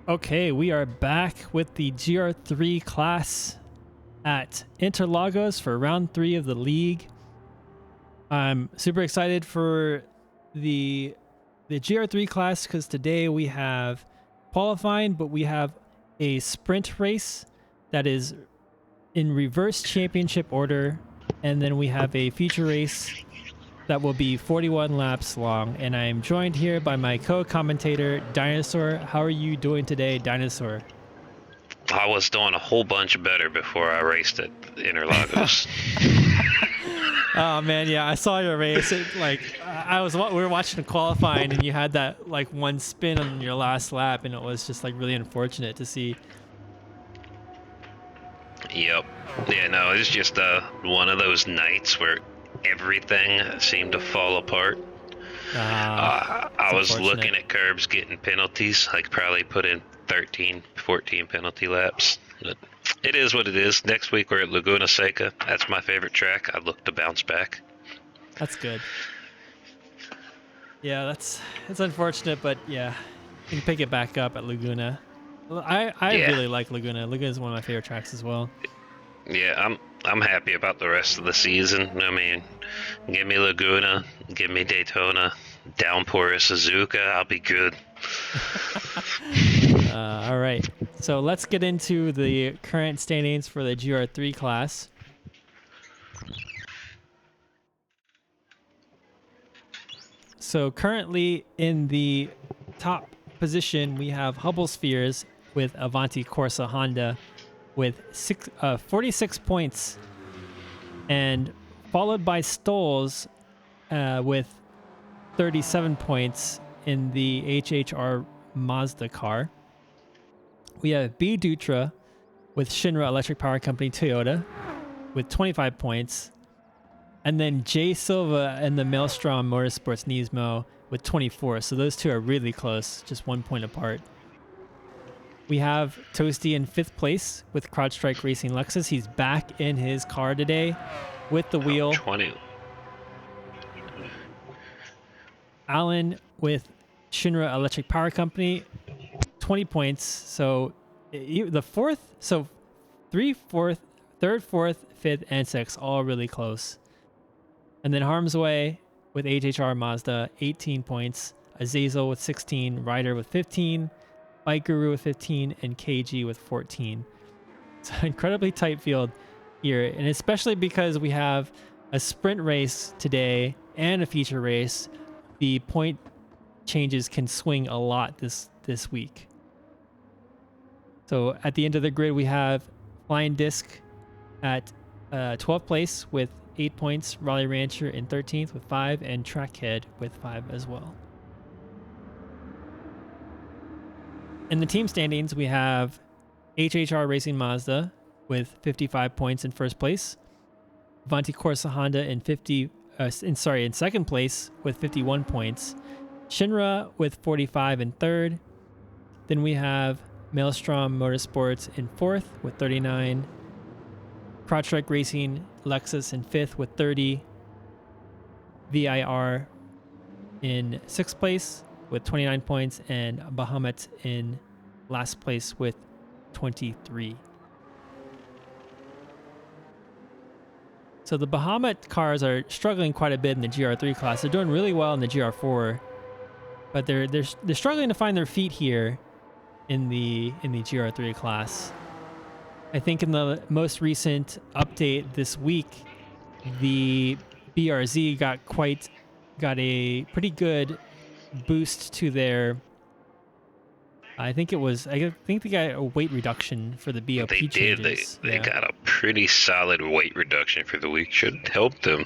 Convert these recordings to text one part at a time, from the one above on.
Okay, we are back with the GR3 class at Interlagos for round 3 of the league. I'm super excited for the GR3 class because today we have qualifying, but we have a sprint race that is in reverse championship order, and then we have a feature race that will be 41 laps long, and I am joined here by my co-commentator, Dinosaur. How are you doing today, Dinosaur? I was doing a whole bunch better before I raced at Interlagos. Oh man, yeah, I saw your race. We were watching the qualifying, and you had that like one spin on your last lap, and it was just like really unfortunate to see. Yep. Yeah, no, it's just one of those nights where everything seemed to fall apart. It's I was unfortunate. looking at curbs getting penalties. I could probably put in 13, 14 penalty laps. But it is what it is. Next week we're at Laguna Seca. That's my favorite track. I look to bounce back. That's good. Yeah, it's unfortunate, but yeah, you can pick it back up at Laguna. Well, I Yeah. really like Laguna. Laguna is one of my favorite tracks as well. Yeah, I'm happy about the rest of the season. I mean, give me Laguna, give me Daytona, downpour of Suzuka, I'll be good. All right, so let's get into the current standings for the GR3 class. So currently in the top position, we have Hubble Spheres with Avanti Corsa Honda with 46 points, and followed by Stoles with 37 points in the HHR Mazda car. We have B Dutra with Shinra Electric Power Company Toyota with 25 points. And then Jay Silva and the Maelstrom Motorsports Nismo with 24. So those two are really close, just 1 point apart. We have Toasty in 5th place with CrowdStrike Racing Lexus. He's back in his car today with the Oh, wheel. 20. Alan with Shinra Electric Power Company, 20 points. So the fourth, so 3, 4th, 3rd, 4th, 5th, and 6th, all really close. And then Harm's Way with HHR Mazda, 18 points. Azazel with 16, Ryder with 15, Bike Guru with 15, and KG with 14. It's an incredibly tight field here, and especially because we have a sprint race today and a feature race, the point changes can swing a lot this week. So at the end of the grid, we have Flying Disc at 12th place with 8 points, Raleigh Rancher in 13th with 5, and Trackhead with 5 as well. In the team standings, we have HHR Racing Mazda with 55 points in first place, Avanti Corsa Honda in in second place with 51 points, Shinra with 45 in third. Then we have Maelstrom Motorsports in fourth with 39, CrowdStrike Racing Lexus in 5th with 30, VIR in 6th place with 29 points, and Bahamut in last place with 23. So the Bahamut cars are struggling quite a bit in the GR3 class. They're doing really well in the GR4, but they're struggling to find their feet here in the GR3 class. I think in the most recent update this week, the BRZ got a pretty good boost to their. I think they got a weight reduction for the BOP They did. changes. They got a pretty solid weight reduction for the week. Should help them.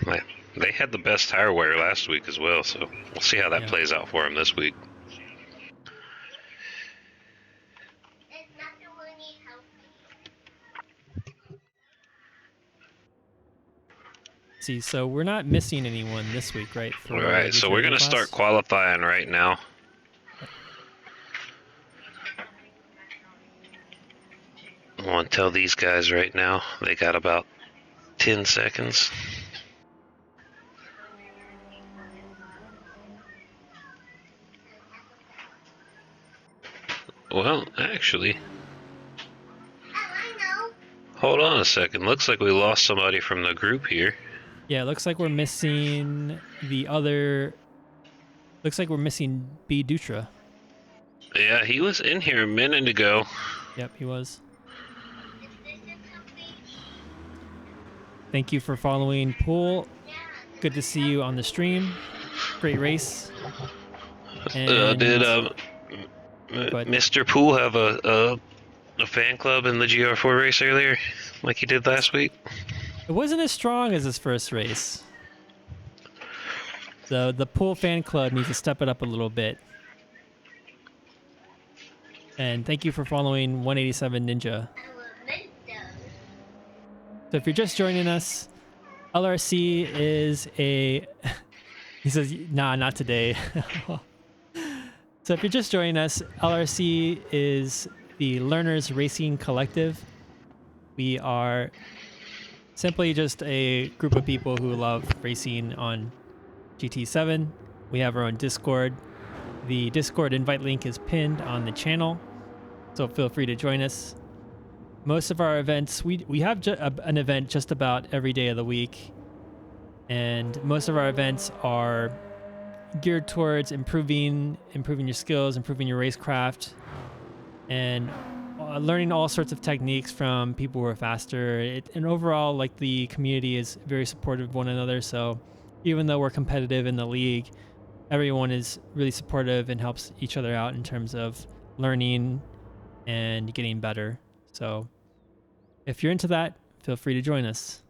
They had the best tire wear last week as well, so we'll see how that plays out for them this week. See, so we're not missing anyone this week, right? For All right, the so we're GR3 gonna class? start qualifying right now. I want to tell these guys right now they got about 10 seconds. Well, actually, hold on a second. Looks like we lost somebody from the group here. Yeah, it looks like we're missing the other. Looks like we're missing B. Dutra. Yeah, he was in here a minute ago. Yep, he was. Thank you for following Pool. Good to see you on the stream. Great race. And Did but Mr. Poole have a fan club in the GR4 race earlier, like he did last week? it wasn't as strong as his first race. The Pool fan club needs to step it up a little bit. And thank you for following 187 Ninja. So if you're just joining us, LRC is a... He says, nah, not today. So if you're just joining us, LRC is the Learners Racing Collective. We are simply just a group of people who love racing on GT7. We have our own Discord. The Discord invite link is pinned on the channel, so feel free to join us. Most of our events, we have an event just about every day of the week, and most of our events are geared towards improving your skills, improving your racecraft, and learning all sorts of techniques from people who are faster. And overall, like, the community is very supportive of one another. So even though we're competitive in the league, everyone is really supportive and helps each other out in terms of learning and getting better. So if you're into that, feel free to join us.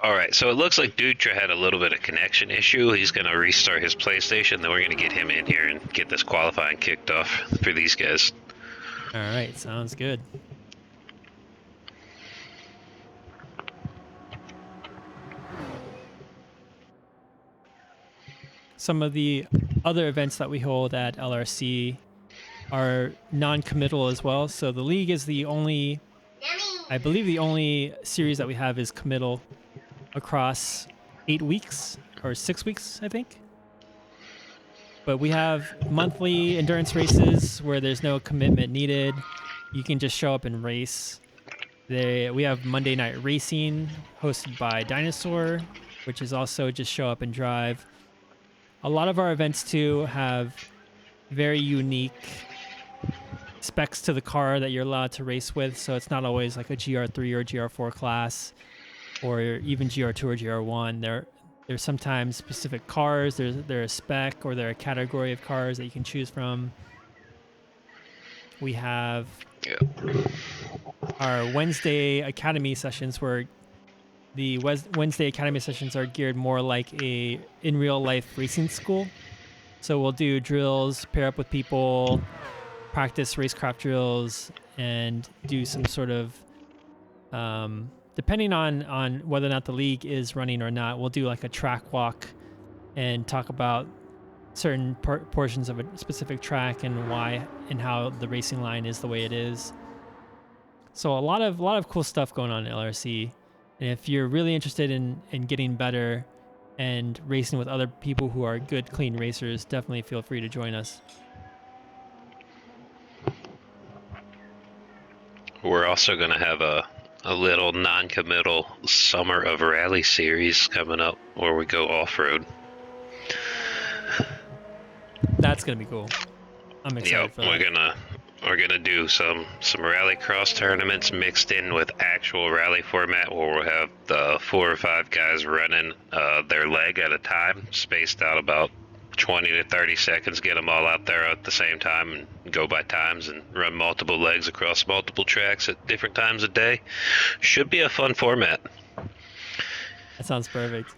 Alright, so it looks like Dutra had a little bit of connection issue. He's going to restart his PlayStation, then we're going to get him in here and get this qualifying kicked off for these guys. All right, sounds good. Some of the other events that we hold at LRC are non-committal as well. So the league is the only, I believe the only series that we have is committal across 8 weeks or 6 weeks, I think. But we have monthly endurance races where there's no commitment needed. You can just show up and race. We have Monday Night Racing hosted by Dinosaur, which is also just show up and drive. A lot of our events too have very unique specs to the car that you're allowed to race with. So it's not always like a GR3 or GR4 class, or even GR2 or GR1. There's sometimes specific cars. They're a spec, or they're a category of cars that you can choose from. We have our Wednesday Academy sessions, where the Wednesday Academy sessions are geared more like a in real life racing school. So we'll do drills, pair up with people, practice racecraft drills, and do some sort of depending on whether or not the league is running or not, we'll do like a track walk and talk about certain portions of a specific track and why and how the racing line is the way it is. So a lot of cool stuff going on at LRC. And if you're really interested in getting better and racing with other people who are good, clean racers, definitely feel free to join us. We're also going to have a little non-committal Summer of Rally series coming up where we go off-road. That's going to be cool. I'm excited for that. We're gonna do some rallycross tournaments mixed in with actual rally format, where we'll have the 4 or 5 guys running their leg at a time, spaced out about 20 to 30 seconds, get them all out there at the same time and go by times and run multiple legs across multiple tracks at different times of day. Should be a fun format. That sounds perfect.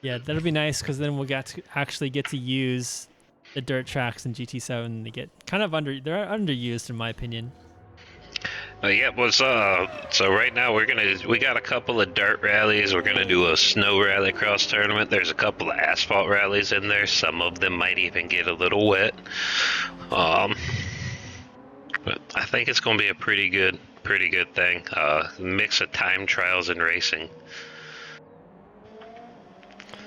Yeah, that'll be nice, because then we'll actually get to use the dirt tracks in GT7. They get kind of they're underused in my opinion. Yeah, well, so right now we got a couple of dirt rallies. We're gonna do a snow rallycross tournament. There's a couple of asphalt rallies in there. Some of them might even get a little wet. But I think it's gonna be a pretty good pretty good thing. Mix of time trials and racing.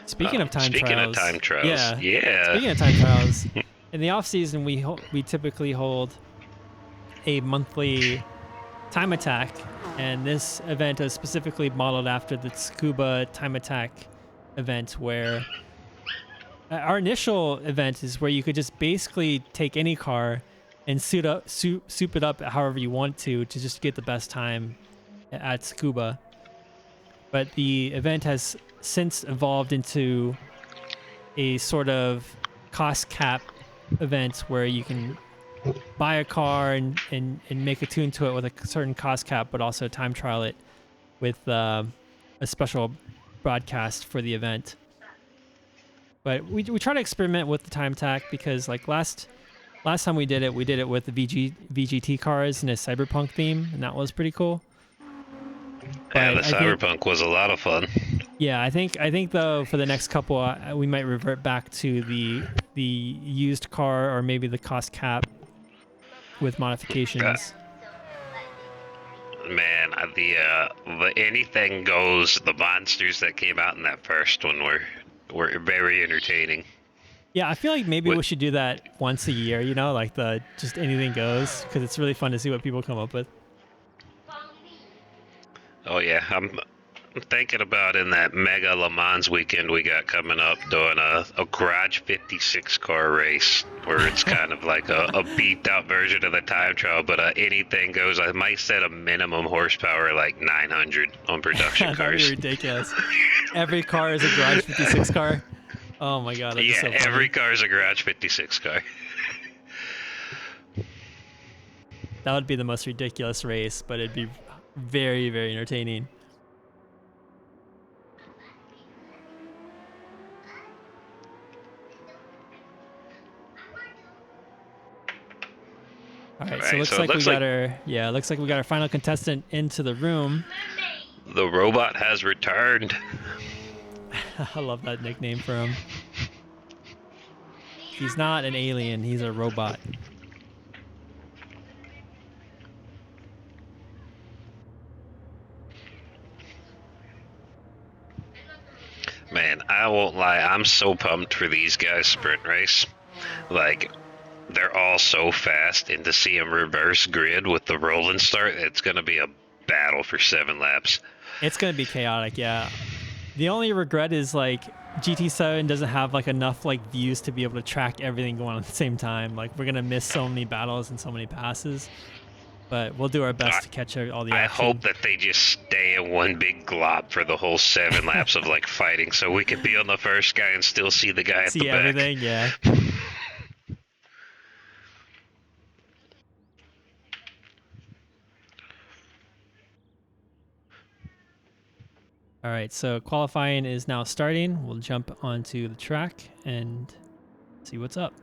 Speaking of time speaking trials, of time trials, yeah. Speaking of time trials, in the off season we typically hold a monthly time attack, and this event is specifically modeled after the Scuba time attack event, where our initial event is where you could just basically take any car and soup it up however you want to just get the best time at Scuba. But the event has since evolved into a sort of cost cap event where you can buy a car and make a tune to it with a certain cost cap, but also time trial it with a special broadcast for the event. But we try to experiment with the time attack because like last time we did it with the VGT cars in a cyberpunk theme, and that was pretty cool. Yeah, the cyberpunk was a lot of fun. Yeah, I think though for the next couple we might revert back to the used car or maybe the cost cap with modifications. Man, the anything goes. The monsters that came out in that first one were very entertaining. Yeah, I feel like maybe we should do that once a year. You know, like the just anything goes, because it's really fun to see what people come up with. Oh yeah, I'm thinking about in that Mega Le Mans weekend we got coming up doing a Garage 56 car race where it's kind of like a beat out version of the time trial, but anything goes. I might set a minimum horsepower like 900 on production cars. That'd be ridiculous. Every car is a Garage 56 car. Oh my god. Yeah, so every car is a Garage 56 car. That would be the most ridiculous race, but it'd be very, very entertaining. All right, so looks like we got our final contestant into the room. The robot has returned. I love that nickname for him. He's not an alien, he's a robot. Man, I won't lie, I'm so pumped for these guys' sprint race. Like, they're all so fast, and to see them reverse grid with the rolling start, it's going to be a battle for 7 laps. It's going to be chaotic, yeah. The only regret is, like, GT7 doesn't have, like, enough, like, views to be able to track everything going on at the same time. Like, we're going to miss so many battles and so many passes. But we'll do our best to catch all the action. I hope that they just stay in one big glob for the whole 7 laps of like fighting, so we can be on the first guy and still see the guy at the back. See everything, yeah. All right, so qualifying is now starting. We'll jump onto the track and see what's up.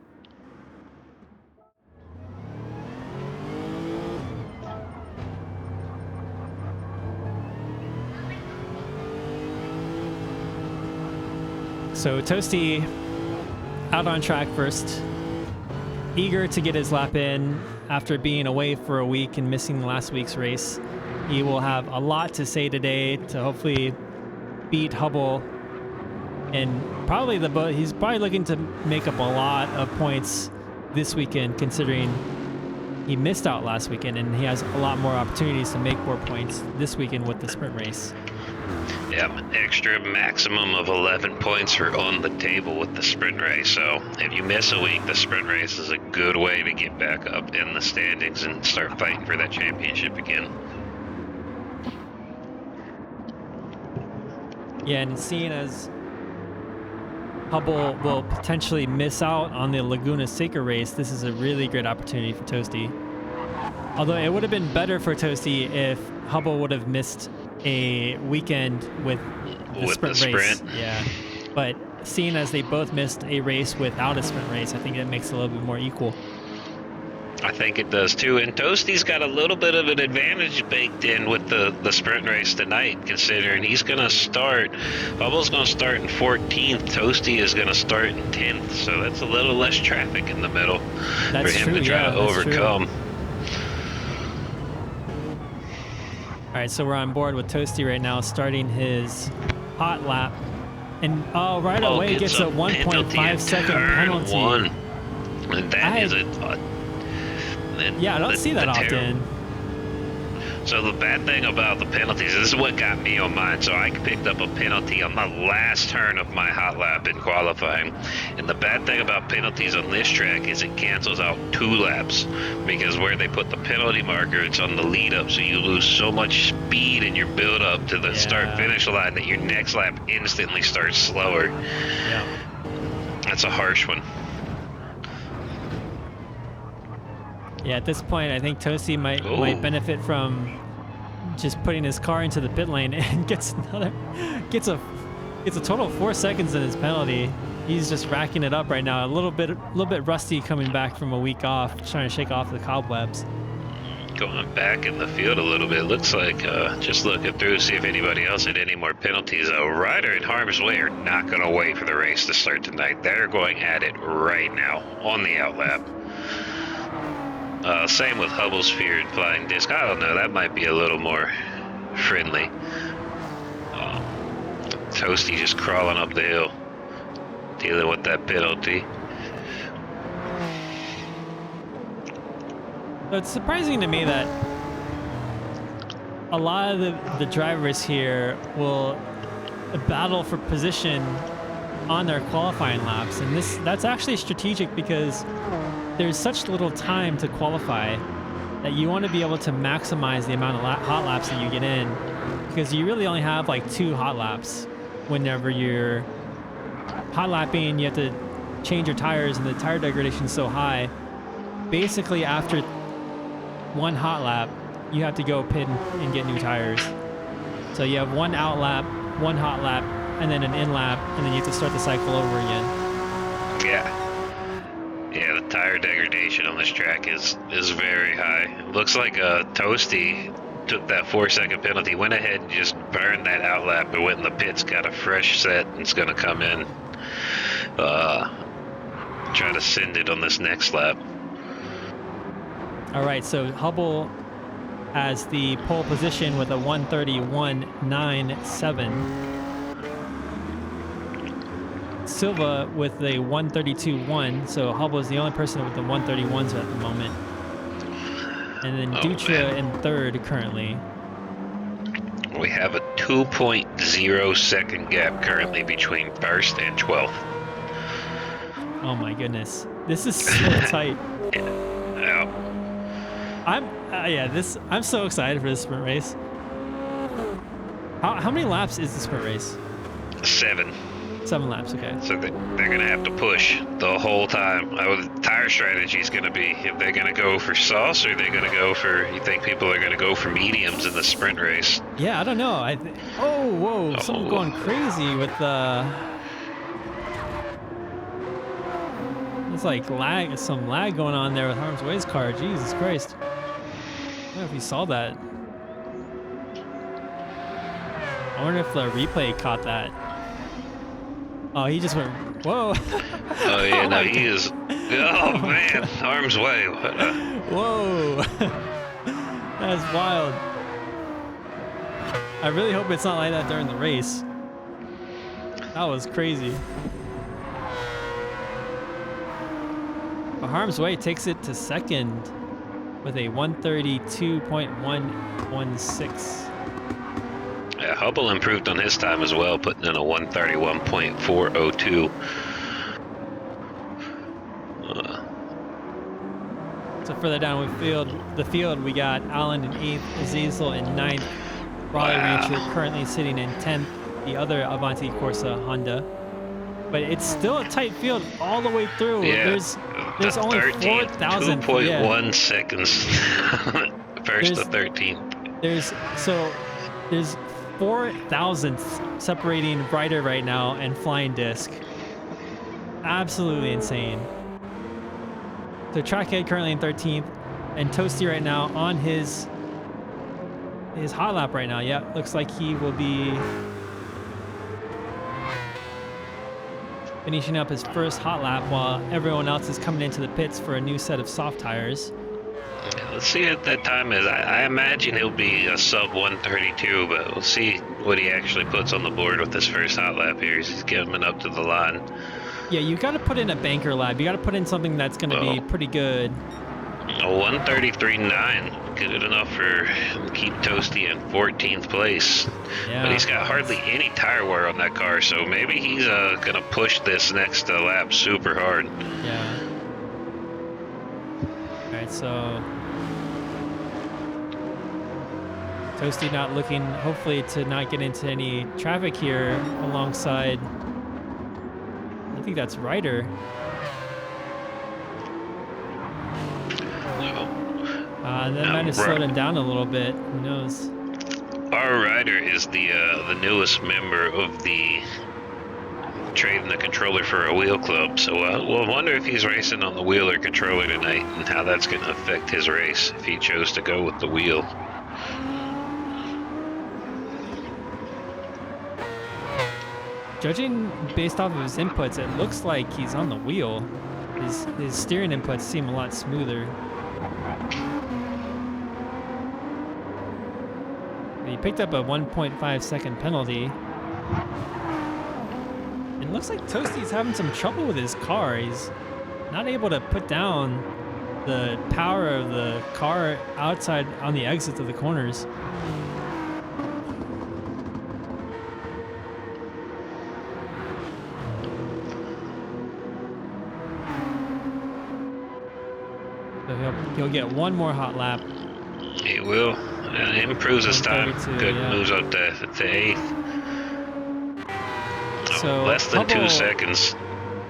So Toasty out on track first, eager to get his lap in after being away for a week and missing last week's race. He will have a lot to say today to hopefully beat Hubble, and he's probably looking to make up a lot of points this weekend, considering he missed out last weekend and he has a lot more opportunities to make more points this weekend with the sprint race. Yeah, extra maximum of 11 points are on the table with the sprint race. So if you miss a week, the sprint race is a good way to get back up in the standings and start fighting for that championship again. Yeah, and seeing as Hubble will potentially miss out on the Laguna Seca race, this is a really great opportunity for Toasty. Although it would have been better for Toasty if Hubble would have missed a weekend with the sprint race. Yeah, but seeing as they both missed a race without a sprint race, I think it makes it a little bit more equal. I think it does too, and Toasty's got a little bit of an advantage baked in with the sprint race tonight, considering he's going to start, Bubble's going to start in 14th, Toasty is going to start in 10th, so that's a little less traffic in the middle for him to try to overcome. All right, so we're on board with Toasty right now, starting his hot lap. And right away gets a 1.5 second penalty. One. That is yeah, I don't see that often. So the bad thing about the penalties, this is what got me on mine. So I picked up a penalty on the last turn of my hot lap in qualifying. And the bad thing about penalties on this track is it cancels out 2 laps, because where they put the penalty marker, it's on the lead up. So you lose so much speed in your build up to the start finish line that your next lap instantly starts slower. Yeah. That's a harsh one. Yeah, at this point, I think Toasty might benefit from just putting his car into the pit lane and gets a total of 4 seconds in his penalty. He's just racking it up right now. A little bit rusty coming back from a week off, trying to shake off the cobwebs. Going back in the field a little bit, looks like just looking through to see if anybody else had any more penalties. Ryder and Harm's Way are not going to wait for the race to start tonight. They're going at it right now on the outlap. Same with Hubble's Sphere and Flying Disc. I don't know, that might be a little more friendly. Toasty just crawling up the hill, dealing with that penalty. So it's surprising to me that a lot of the drivers here will battle for position on their qualifying laps, and that's actually strategic because there's such little time to qualify that you want to be able to maximize the amount of hot laps that you get in, because you really only have like 2 hot laps. Whenever you're hot lapping, you have to change your tires, and the tire degradation is so high. Basically, after 1 hot lap, you have to go pit and get new tires. So you have 1 out lap, 1 hot lap, and then an in lap, and then you have to start the cycle over again. Yeah, the tire degradation on this track is very high. It looks like Toasty took that 4-second penalty, went ahead and just burned that out lap and went in the pits, got a fresh set, and is going to come in, try to send it on this next lap. All right, so Hubble has the pole position with a 131.97. Silva with a 132.1, so Hubble is the only person with the 131s at the moment. And then Dutra in 3rd currently. We have a 2.0 second gap currently between 1st and 12th. Oh my goodness, this is so tight. Yeah. I'm so excited for this sprint race. How many laps is the sprint race? 7 laps, okay. So they're going to have to push the whole time. The tire strategy is going to be if they're going to go for sauce or they're going to go for, you think people are going to go for mediums in the sprint race? Yeah, I don't know. Whoa, something going crazy with it's like some lag going on there with Harm's Way's car. Jesus Christ. I don't know if you saw that. I wonder if the replay caught that. Oh, he just went, whoa. Oh, yeah, no, he is. Oh, man, Harm's Way. Whoa. That's wild. I really hope it's not like that during the race. That was crazy. But Harm's Way takes it to 2nd with a 132.116. Yeah, Hubble improved on his time as well, putting in a 131.402. So further down the field, we got Allen in 8th, Azazel in 9th, Raleigh Rancher currently sitting in 10th, the other Avanti Corsa Honda. But it's still a tight field all the way through. Yeah, there's only 4,000. 2.1 seconds. First to 13th. There's 4 thousandths separating Ryder right now and Flying Disc. Absolutely insane. So Trackhead currently in 13th, and Toasty right now on his hot lap right now. Yeah, looks like he will be finishing up his first hot lap while everyone else is coming into the pits for a new set of soft tires. let's see what that time is. I imagine he'll be a sub 132, but we'll see what he actually puts on the board with this first hot lap here. He's getting up to the line. Yeah, you got to put in a banker lap. You got to put in something that's going to be pretty good. A 133.9, good enough for keep Toasty in 14th place. Yeah. But he's got hardly any tire wear on that car, so maybe he's gonna push this next lap super hard. Yeah. All right, so Toasty not looking, hopefully, to not get into any traffic here alongside. I think that's Ryder. And that might have slowed him down a little bit. Who knows? Our Ryder is the newest member of the trading the controller for a wheel club. So we'll wonder if he's racing on the wheel or controller tonight, and how that's going to affect his race if he chose to go with the wheel. Judging based off of his inputs, it looks like he's on the wheel. His steering inputs seem a lot smoother. He picked up a 1.5 second penalty. It looks like Toasty's having some trouble with his car. He's not able to put down the power of the car outside on the exits of the corners. So he'll get one more hot lap. He will. Improves his time. Good, yeah. Moves up to 8th. So less than 2 seconds.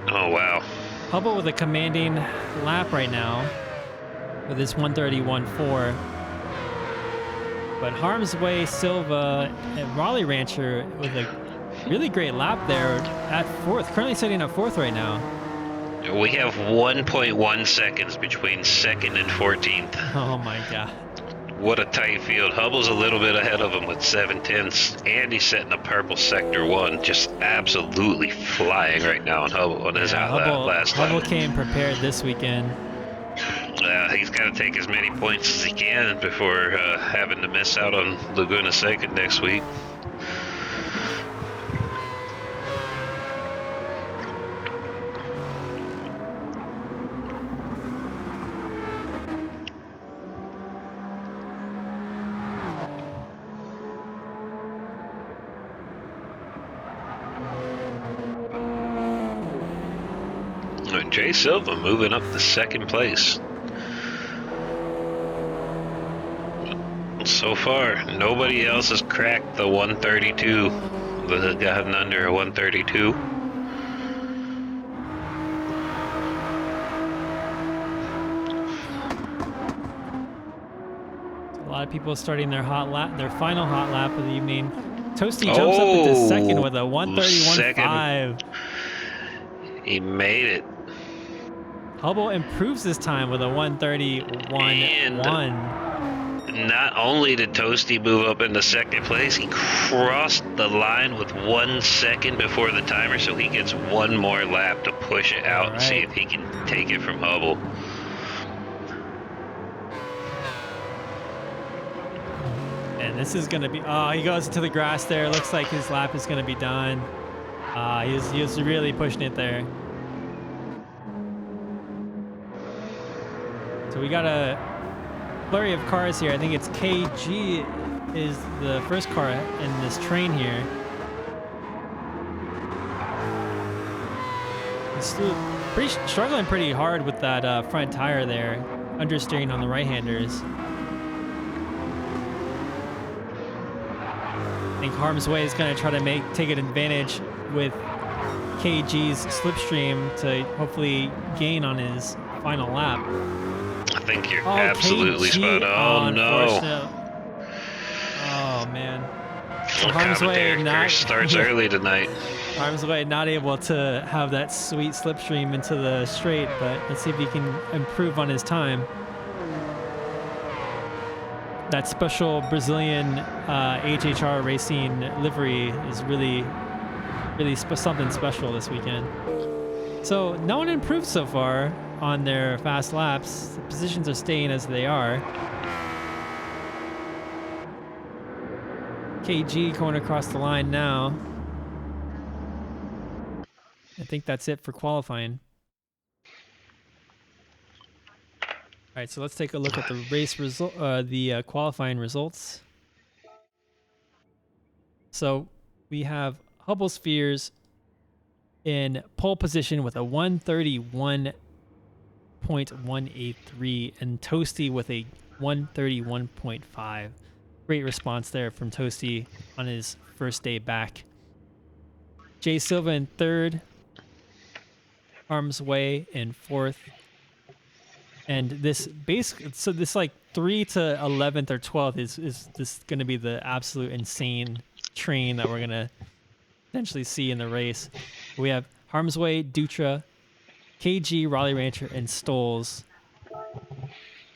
Oh, wow. Hubble with a commanding lap right now with his 131.4. But Harm's Way, Silva, and Raleigh Rancher with a really great lap there at 4th. Currently sitting at 4th right now. We have 1.1 seconds between 2nd and 14th. Oh, my God. What a tight field. Hubble's a little bit ahead of him with 7/10. Andy's setting a purple sector 1, just absolutely flying right now on Hubble on his last lap. Hubble came prepared this weekend. He's got to take as many points as he can before having to miss out on Laguna Seca next week. Jay Silva moving up to 2nd place. So far, nobody else has cracked the 132. They've gotten under a 132. A lot of people starting their final hot lap of the evening. Toasty jumps up into 2nd with a 131.5. He made it. Hubble improves his time with a 131.1. Not only did Toasty move up into 2nd place, he crossed the line with 1 second before the timer, so he gets one more lap to push it out and see if he can take it from Hubble. And this is going to be... Oh, he goes into the grass there. Looks like his lap is going to be done. He was really pushing it there. So we got a flurry of cars here. I think it's KG is the first car in this train here. He's struggling pretty hard with that front tire there. Understeering on the right-handers. I think Harm's Way is going to try to take an advantage with KG's slipstream to hopefully gain on his final lap. I think you're absolutely spot on. Oh, no. Oh, man. So Harm's Way starts early tonight. Harm's Way not able to have that sweet slipstream into the straight, but let's see if he can improve on his time. That special Brazilian HHR Racing livery is really something special this weekend. So no one improved so far. on their fast laps. The positions are staying as they are. KG going across the line now. I think that's it for qualifying. All right, so let's take a look at the race result, the qualifying results. So we have Hubble Spheres in pole position with a 131.183 and Toasty with a 131.5. Great response there from Toasty on his first day back. Jay Silva in third, Arms Way in fourth. And this so this like 3 to 11th or 12th is this going to be the absolute insane train that we're going to potentially see in the race. We have Harm's Way, Dutra, KG, Raleigh Rancher, and Stoles.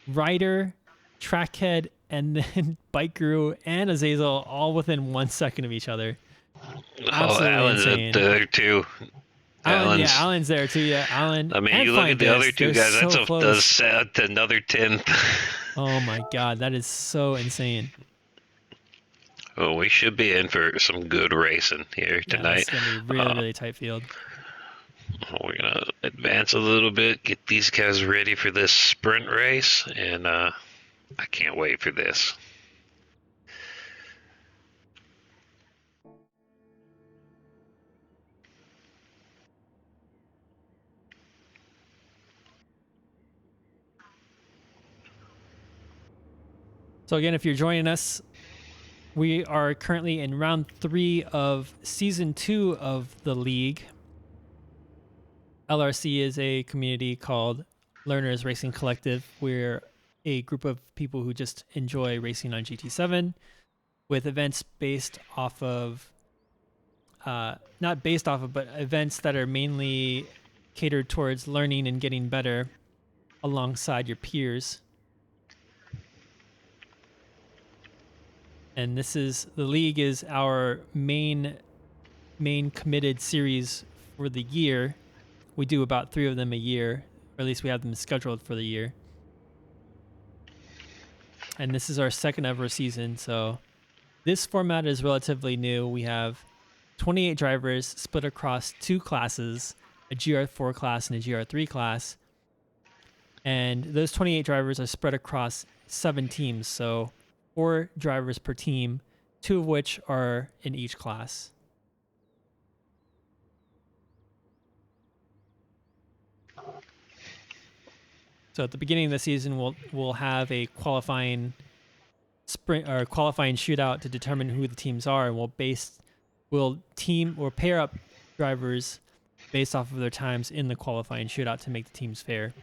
Ryder, Trackhead, and then Bike Guru and Azazel all within 1 second of each other. Absolutely Alan's insane. there too. Alan's there too. Yeah, Alan. I mean, and you look at the other two guys. So That's another 10th. Oh my god, that is so insane. Well, we should be in for some good racing here tonight. It's gonna be really tight field. We're gonna advance a little bit, get these guys ready for this sprint race, and I can't wait for this. So again, if you're joining us, we are currently in round 3 of season 2 of the league. LRC is a community called Learners Racing Collective. We're a group of people who just enjoy racing on GT7 with events based off of, not based off of, but events that are mainly catered towards learning and getting better alongside your peers. And the league is our main committed series for the year. We do about 3 of them a year, or at least we have them scheduled for the year. And this is our second ever season, so this format is relatively new. We have 28 drivers split across 2 classes, a GR4 class and a GR3 class. And those 28 drivers are spread across 7 teams, so 4 drivers per team, 2 of which are in each class. So at the beginning of the season, we'll have a qualifying sprint or qualifying shootout to determine who the teams are, and we'll pair up drivers based off of their times in the qualifying shootout to make the teams fair.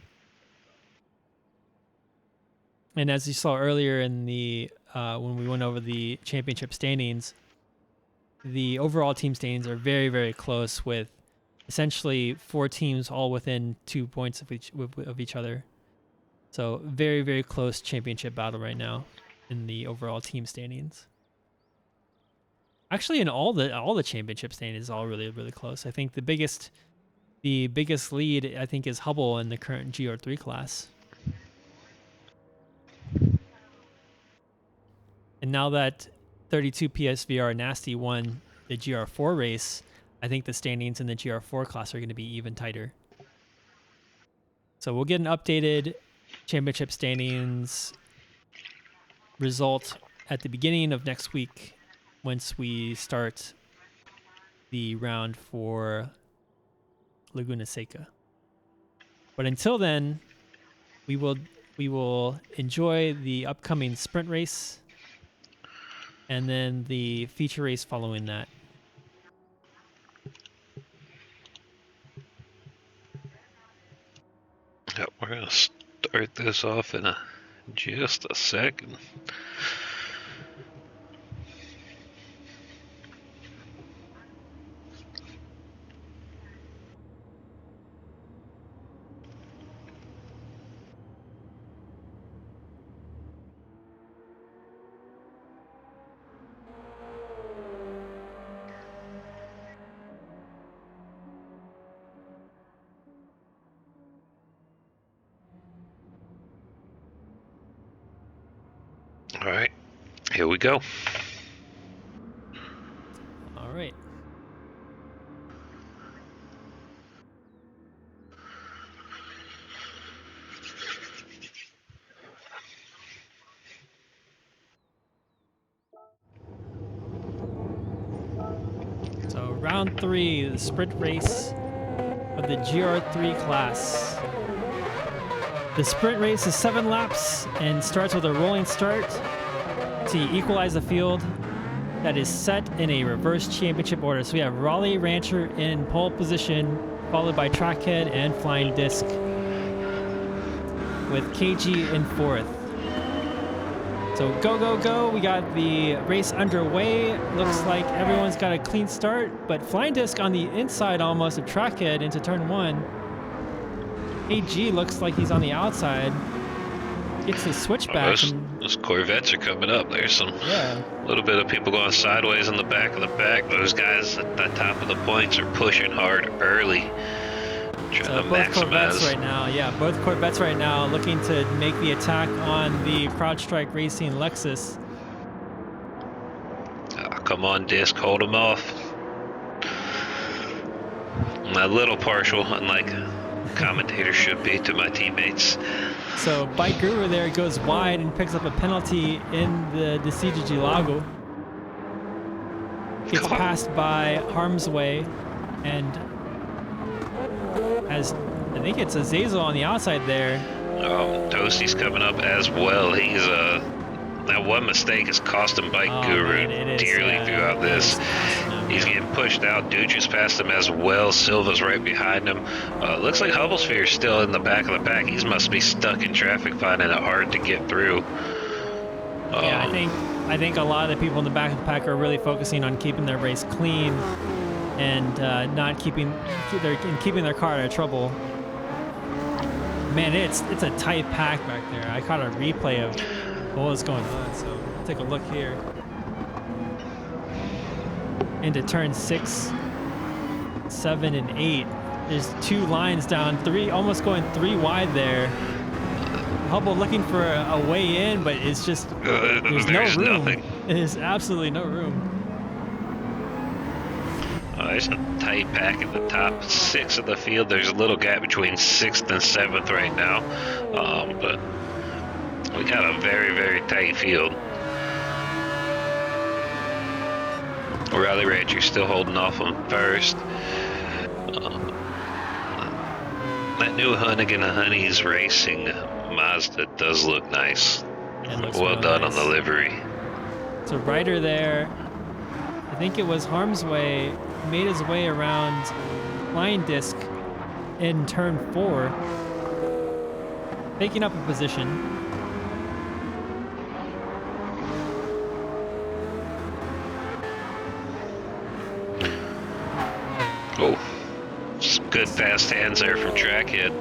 And as you saw earlier in the when we went over the championship standings, the overall team standings are very, very close, with essentially 4 teams all within 2 points of each other. So very, very close championship battle right now in the overall team standings. Actually, in all the championship standings is all really, really close. I think the biggest lead I think is Hubble in the current GR3 class. And now that 32 PSVR Nasty won the GR4 race, I think the standings in the GR4 class are going to be even tighter. So we'll get an updated championship standings result at the beginning of next week once we start the round for Laguna Seca. But until then, we will enjoy the upcoming sprint race and then the feature race following that. Yep, we're gonna start this off in just a second. All right, here we go. All right. So round 3, the sprint race of the GR3 class. The sprint race is 7 laps and starts with a rolling start to equalize the field that is set in a reverse championship order. So we have Raleigh Rancher in pole position, followed by Trackhead and Flying Disc, with KG in 4th. So go, go, go. We got the race underway. Looks like everyone's got a clean start, but Flying Disc on the inside almost of Trackhead into turn 1. KG looks like he's on the outside. Gets the switchback. Those Corvettes are coming up. There's some little bit of people going sideways in the back of the pack. Those guys at the top of the points are pushing hard early. So both Corvettes right now, both Corvettes right now looking to make the attack on the CrowdStrike Racing Lexus. Come on, Disc, hold them off. I'm a little partial, unlike commentators should be, to my teammates. So Bike Guru there goes wide and picks up a penalty in the Deciduous Lago. Gets passed by Harm's Way, and as I think it's Azazel on the outside there. Toasty's coming up as well. He's that one mistake has cost him Bike Guru dearly throughout this. He's getting pushed out. Dutra's passed him as well. Silva's right behind him. Looks like Hubblesphere's still in the back of the pack. He must be stuck in traffic, finding it hard to get through. Yeah, I think a lot of the people in the back of the pack are really focusing on keeping their race clean and not keeping their car out of trouble. Man, it's a tight pack back there. I caught a replay of what was going on, so I'll take a look here. Into turn 6, 7, and 8. There's 2 lines down, 3 almost going 3 wide there. Hubble looking for a way in, but it's just there's no room. Nothing. There's absolutely no room. There's a tight pack in the top 6 of the field. There's a little gap between 6th and 7th right now, but we got a very, very tight field. Raleigh Rancher's still holding off on first. That new Hunnigan Honeys Racing Mazda does look nice. Well done nice on the livery. So Ryder there, I think it was Harm's Way, made his way around Flying Disc in turn 4, taking up a position. Oh, good fast hands there from Trackhead.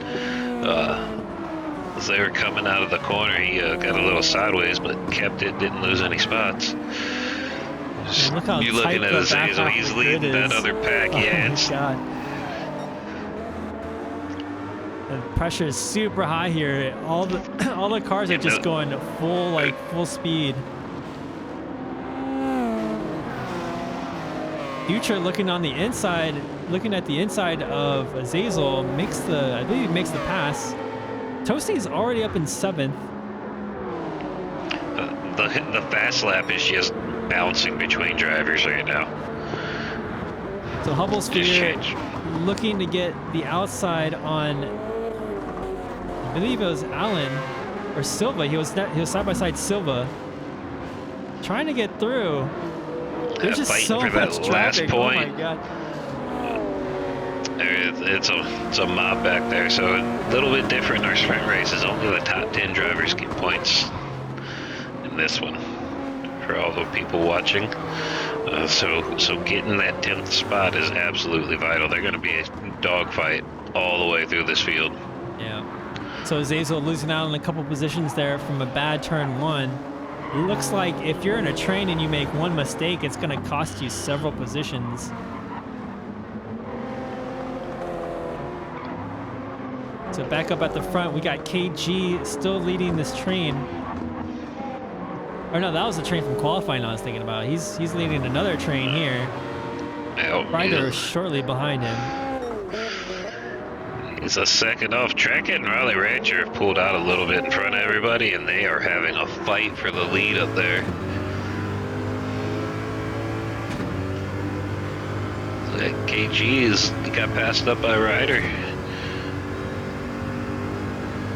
As they were coming out of the corner, he got a little sideways, but kept it, didn't lose any spots. Look how You're looking at Azazel, he's leading that other pack. Oh my God. The pressure is super high here. All the cars are just going full speed. Dutra looking at the inside of Azazel, I believe he makes the pass. Toasty's already up in 7th. The fast lap is just bouncing between drivers right now. So Hubblesphere looking to get the outside on, I believe it was Allen or Silva. He was side by side Silva, trying to get through. There's just so much traffic. Oh my God. It's a mob back there, so a little bit different in our sprint races. Only the top 10 drivers get points in this one for all the people watching. So getting that 10th spot is absolutely vital. They're going to be a dogfight all the way through this field. Yeah. So Azazel losing out on a couple positions there from a bad turn 1. It looks like if you're in a train and you make one mistake, it's going to cost you several positions. So back up at the front, we got KG still leading this train. Or no, that was the train from qualifying I was thinking about. He's leading another train here. Ryder is shortly behind him. He's a second off. Trackhead and Raleigh Rancher have pulled out a little bit in front of everybody, and they are having a fight for the lead up there. KG got passed up by Ryder.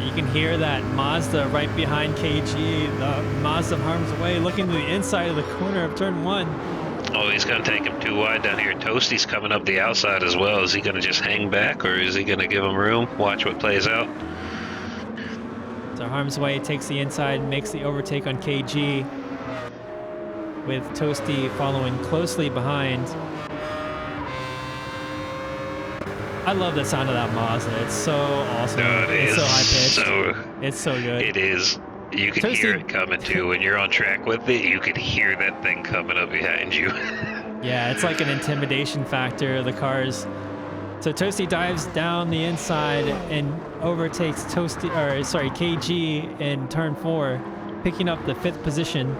You can hear that Mazda right behind KG. The Mazda harm's way, looking to the inside of the corner of turn 1. Oh, he's going to take him too wide down here. Toasty's coming up the outside as well. Is he going to just hang back, or is he going to give him room? Watch what plays out. So harm's way takes the inside, makes the overtake on KG, with Toasty following closely behind. I love the sound of that Mazda. It's so awesome. No, it's so high pitched. So, it's so good. It is. You can Toasty, hear it coming too. When you're on track with it, you can hear that thing coming up behind you. Yeah, it's like an intimidation factor of the cars. So Toasty dives down the inside and overtakes KG in turn 4, picking up the 5th position.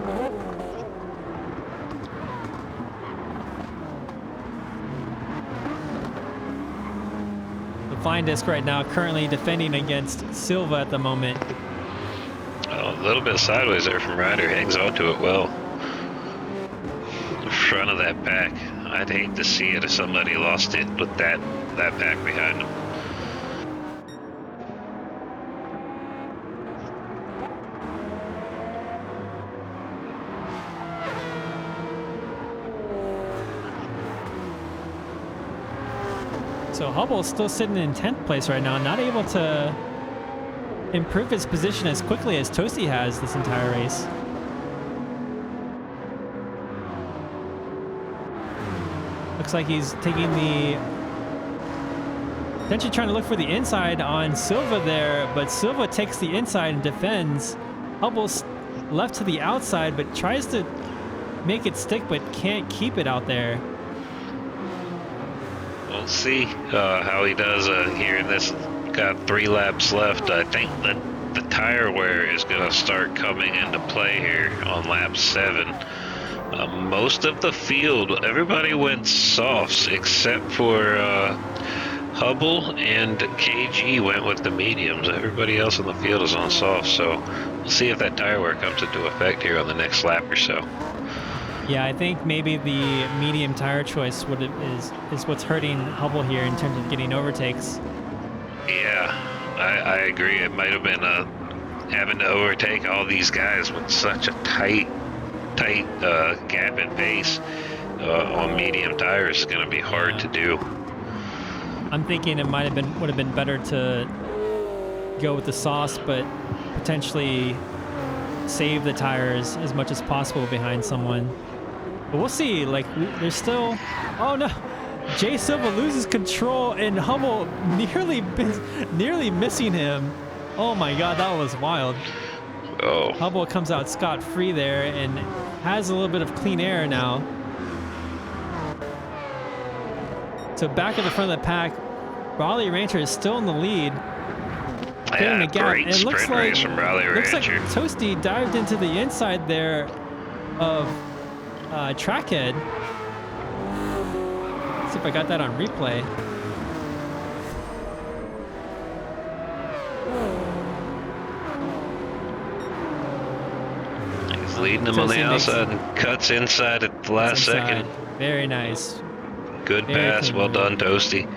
The Flying Disc right now currently defending against Silva at the moment. Oh, a little bit sideways there from Ryder. Hangs onto it well. In front of that pack. I'd hate to see it if somebody lost it with that pack behind them. So Hubble's still sitting in 10th place right now, not able to improve his position as quickly as Toasty has this entire race. Looks like he's taking potentially trying to look for the inside on Silva there, but Silva takes the inside and defends. Hubble's left to the outside, but tries to make it stick, but can't keep it out there. We'll see how he does here in this. Got 3 laps left. I think that the tire wear is going to start coming into play here on lap 7. Most of the field, everybody went softs except for Hubble and KG went with the mediums. Everybody else in the field is on softs, so we'll see if that tire wear comes into effect here on the next lap or so. Yeah, I think maybe the medium tire choice is what's hurting Hubble here in terms of getting overtakes. Yeah, I agree. It might have been having to overtake all these guys with such a tight gap in pace on medium tires is going to be hard to do. I'm thinking it would have been better to go with the sauce, but potentially save the tires as much as possible behind someone. But we'll see. Like, there's still. Oh no! Jay Silva loses control, and Hubble nearly missing him. Oh my God, that was wild. Oh. Hubble comes out scot-free there and has a little bit of clean air now. So back at the front of the pack, Raleigh Rancher is still in the lead. Yeah, the gap. great It looks sprint race from Raleigh looks like Rancher. Toasty dived into the inside there of Trackhead. Let's see if I got that on replay. He's leading him on the outside and cuts inside at the last second. Very nice. Good pass. Well done, Toasty.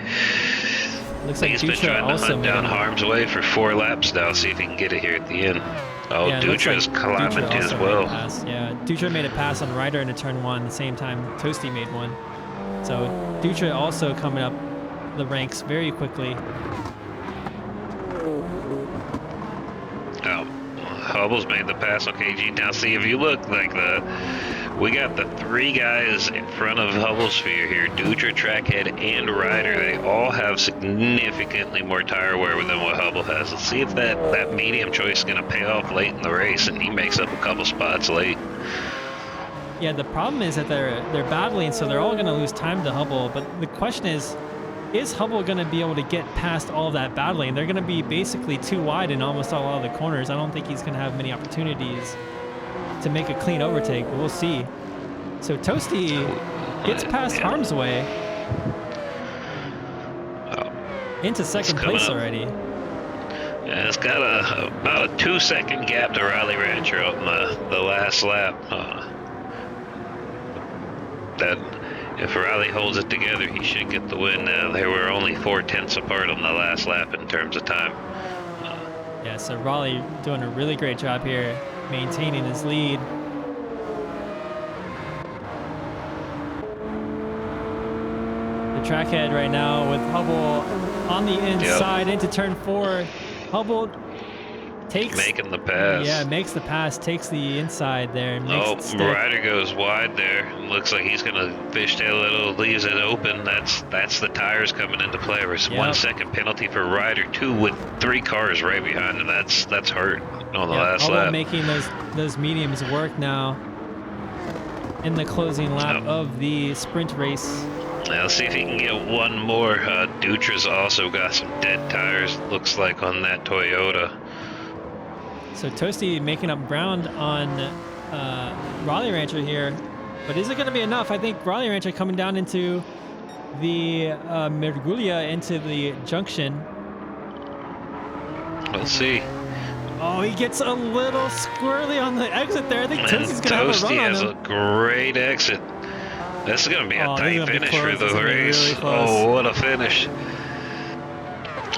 Looks like He's been trying to hunt down harm's way for 4 laps now, see if he can get it here at the end. Oh, yeah, Dutra's climbing as well. Yeah, Dutra made a pass on Ryder into turn 1 the same time Toasty made one. So Dutra also coming up the ranks very quickly. Oh, Hubble's made the pass on KG. Now see, if you look, like we got the 3 guys in front of Hubble's sphere here, Dutra, Trackhead, and Ryder. They all have significantly more tire wear than what Hubble has. Let's see if that medium choice is going to pay off late in the race, and he makes up a couple spots late. Yeah, the problem is that they're battling, so they're all going to lose time to Hubble. But the question is Hubble going to be able to get past all of that battling? They're going to be basically too wide in almost all of the corners. I don't think he's going to have many opportunities to make a clean overtake. We'll see. So Toasty gets past Yeah. Harm's Way Oh, into second place up. already. Yeah, it's got about a 2-second gap to Raleigh Rancher on the last lap. That if Raleigh holds it together, he should get the win. Now they were only 4/10 apart on the last lap in terms of time. Yeah, so Raleigh doing a really great job here, maintaining his lead. The track head right now with Hubble on the inside into turn 4. Hubble making the pass. Yeah, makes the pass, takes the inside there. And makes Ryder goes wide there. Looks like he's gonna fishtail it, leaves it open. That's the tires coming into play. There's 1 second penalty for Ryder, 2 with 3 cars right behind him. That's hurt on the last Hubble lap. making those mediums work now in the closing lap of the sprint race. Now let's see if he can get one more. Dutra's also got some dead tires, looks like, on that Toyota. So Toasty making up ground on Raleigh Rancher here. But is it going to be enough? I think Raleigh Rancher coming down into the Mergulia, into the junction. We'll see. Oh, he gets a little squirrely on the exit there. I think Toasty's going to have a run on him. Toasty has a great exit. This is going to be a tight finish for the race. Really what a finish.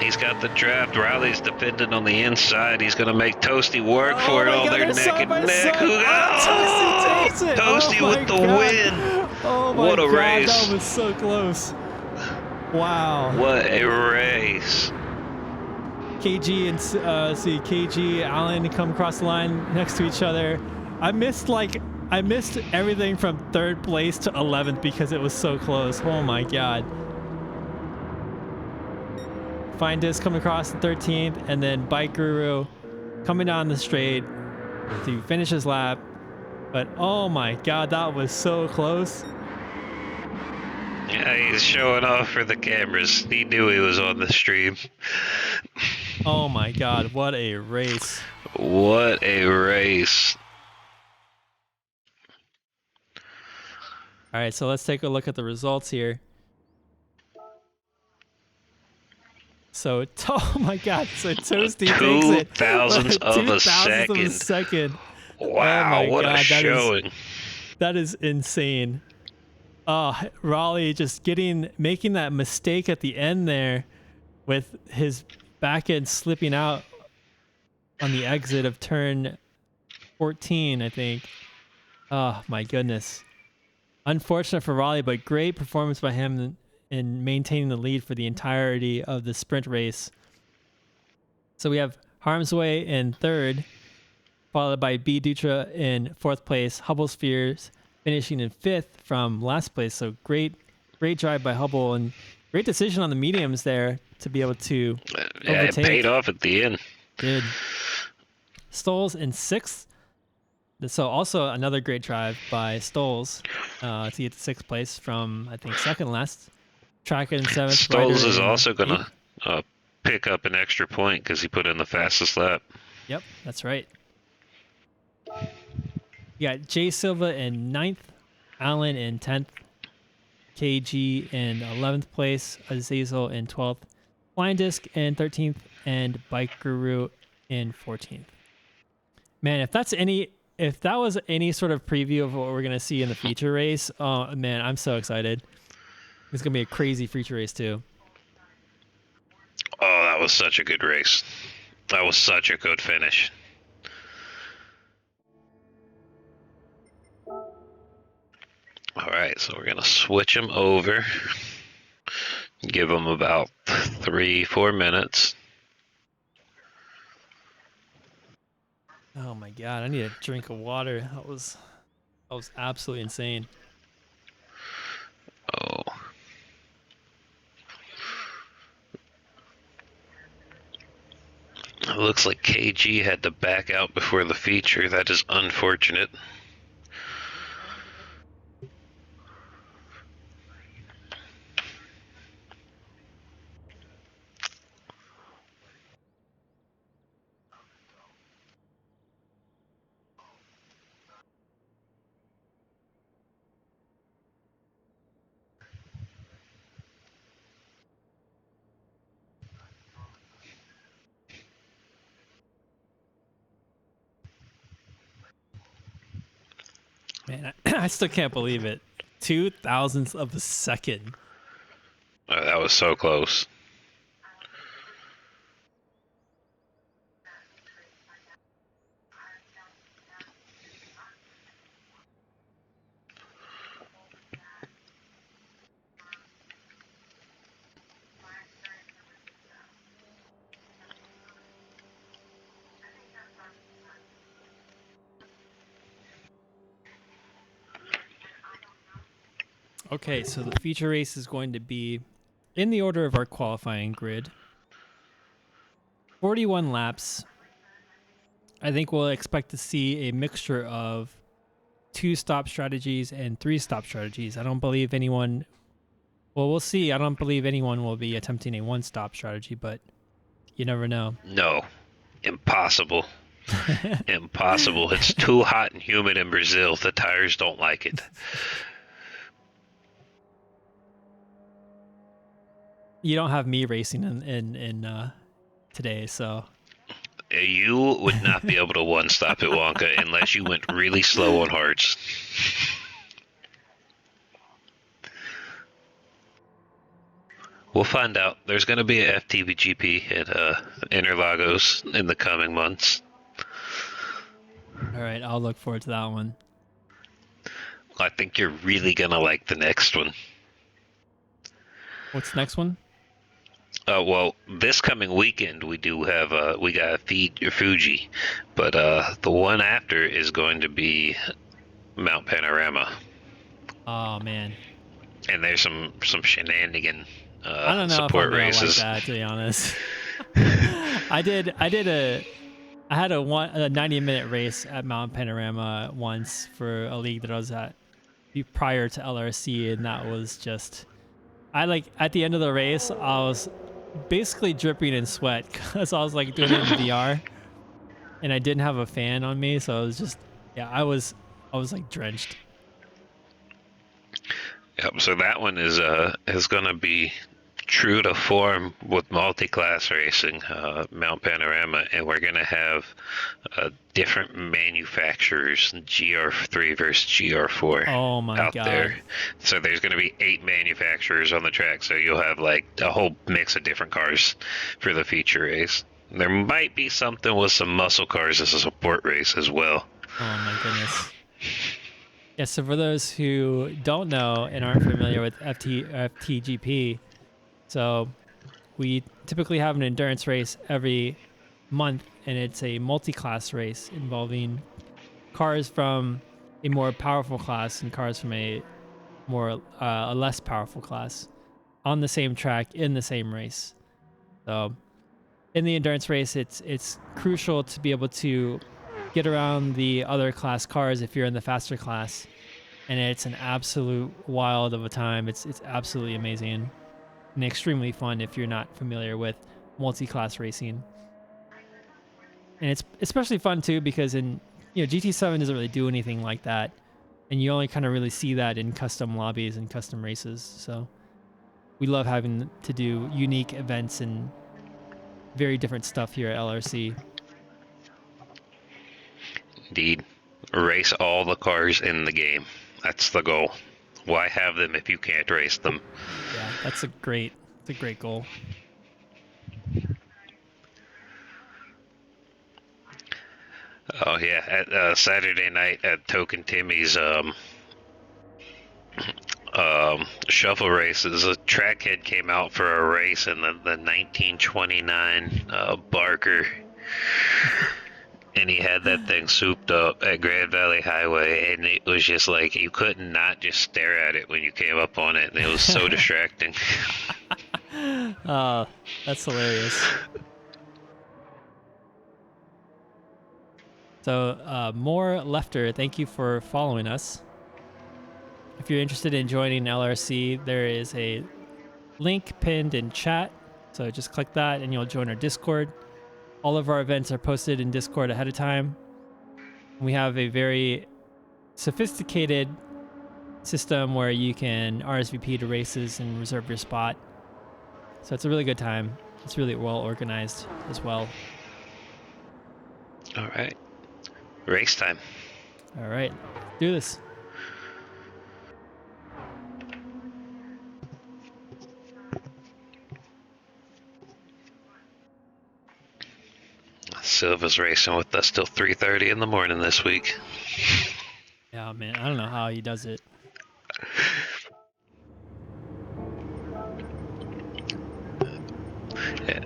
He's got the draft. Riley's dependent on the inside. He's going to make Toasty work for it. They're neck and neck. Toasty takes it. Toasty with the win. Oh my what a God, race. That was so close. Wow. What a race. KG and KG, Allen come across the line next to each other. I missed everything from 3rd place to 11th because it was so close. Oh my God. Fine Disc coming across the 13th, and then Bike Guru coming down the straight to finish his lap. But oh my God, that was so close. Yeah, he's showing off for the cameras. He knew he was on the stream. Oh my God, what a race. What a race. All right, so let's take a look at the results here. So, oh my God, so Toasty takes it. 2,000ths of a second. Wow, what a showing. That is insane. Raleigh just making that mistake at the end there with his back end slipping out on the exit of turn 14, I think. Oh my goodness. Unfortunate for Raleigh, but great performance by him in maintaining the lead for the entirety of the sprint race. So we have Harm's Way in 3rd, followed by B. Dutra in 4th place, Hubble Spheres finishing in 5th from last place. So great drive by Hubble, and great decision on the mediums there to be able to overtake. It paid off at the end. Did. Stoles in 6th. So also another great drive by Stoles to get to 6th place from, I think, 2nd last. Track in 7th. Stoles is also going to pick up an extra point because he put in the fastest lap. Yep, that's right. You got Jay Silva in 9th, Allen in 10th, KG in 11th place, Azazel in 12th, Flying Disc in 13th, and Bike Guru in 14th. Man, if that was any sort of preview of what we're going to see in the feature race, oh man, I'm so excited. It's going to be a crazy feature race too. Oh, that was such a good race. That was such a good finish. All right, so we're going to switch them over. Give them about 3-4 minutes. Oh my God, I need a drink of water. That was absolutely insane. Oh. It looks like KG had to back out before the feature. That is unfortunate. Man, I still can't believe it. 2 thousandths of a second. That was so close. Okay, so the feature race is going to be in the order of our qualifying grid. 41 laps. I think we'll expect to see a mixture of 2-stop strategies and 3-stop strategies. I don't believe anyone. Well, we'll see. I don't believe anyone will be attempting a 1-stop strategy, but you never know. No, impossible. Impossible. It's too hot and humid in Brazil. The tires don't like it. You don't have me racing in today, so You would not be able to one stop at Wonka unless you went really slow on hards. We'll find out. There's going to be a FTVGP at Interlagos in the coming months. all right, I'll look forward to that one. I think you're really going to like the next one. What's the next one? Well, this coming weekend we do have we got Fuji, but the one after is going to be Mount Panorama, Oh man, and there's some shenanigan I don't know if I'm support gonna races. like that, to be honest. I had a 90-minute race at Mount Panorama once for a league that I was at prior to LRC, and that was just, I like at the end of the race I was basically dripping in sweat because I was like doing it in VR, and I didn't have a fan on me, so it was just, yeah, I was like drenched. Yep. So that one is going to be true to form with multi-class racing, Mount Panorama, and we're going to have different manufacturers, GR3 versus GR4, Oh my out god. there. So there's going to be 8 manufacturers on the track, so you'll have like a whole mix of different cars for the feature race. There might be something with some muscle cars as a support race as well. Oh my goodness. Yeah, so for those who don't know and aren't familiar with FTGP, so we typically have an endurance race every month, and it's a multi-class race involving cars from a more powerful class and cars from a less powerful class on the same track in the same race. So in the endurance race, it's crucial to be able to get around the other class cars if you're in the faster class, and it's an absolute wild of a time. It's absolutely amazing and extremely fun if you're not familiar with multi-class racing. And it's especially fun too because in GT7 doesn't really do anything like that, and you only kind of really see that in custom lobbies and custom races. So we love having to do unique events and very different stuff here at LRC. Indeed. Race all the cars in the game. That's the goal. Why have them if you can't race them? Yeah, that's a great goal. Oh yeah, at Saturday night at Token Timmy's shuffle races, a trackhead came out for a race in the 1929 Barker, and he had that thing souped up at Grand Valley Highway, and it was just like you could not just stare at it when you came up on it, and it was so distracting. That's hilarious. So, more Lefter, thank you for following us. If you're interested in joining LRC, there is a link pinned in chat. So just click that and you'll join our Discord. All of our events are posted in Discord ahead of time. We have a very sophisticated system where you can RSVP to races and reserve your spot. So it's a really good time. It's really well organized as well. All right, race time. All right, let's do this. Silva's racing with us till 3:30 in the morning this week. Yeah, man, I don't know how he does it. Yeah.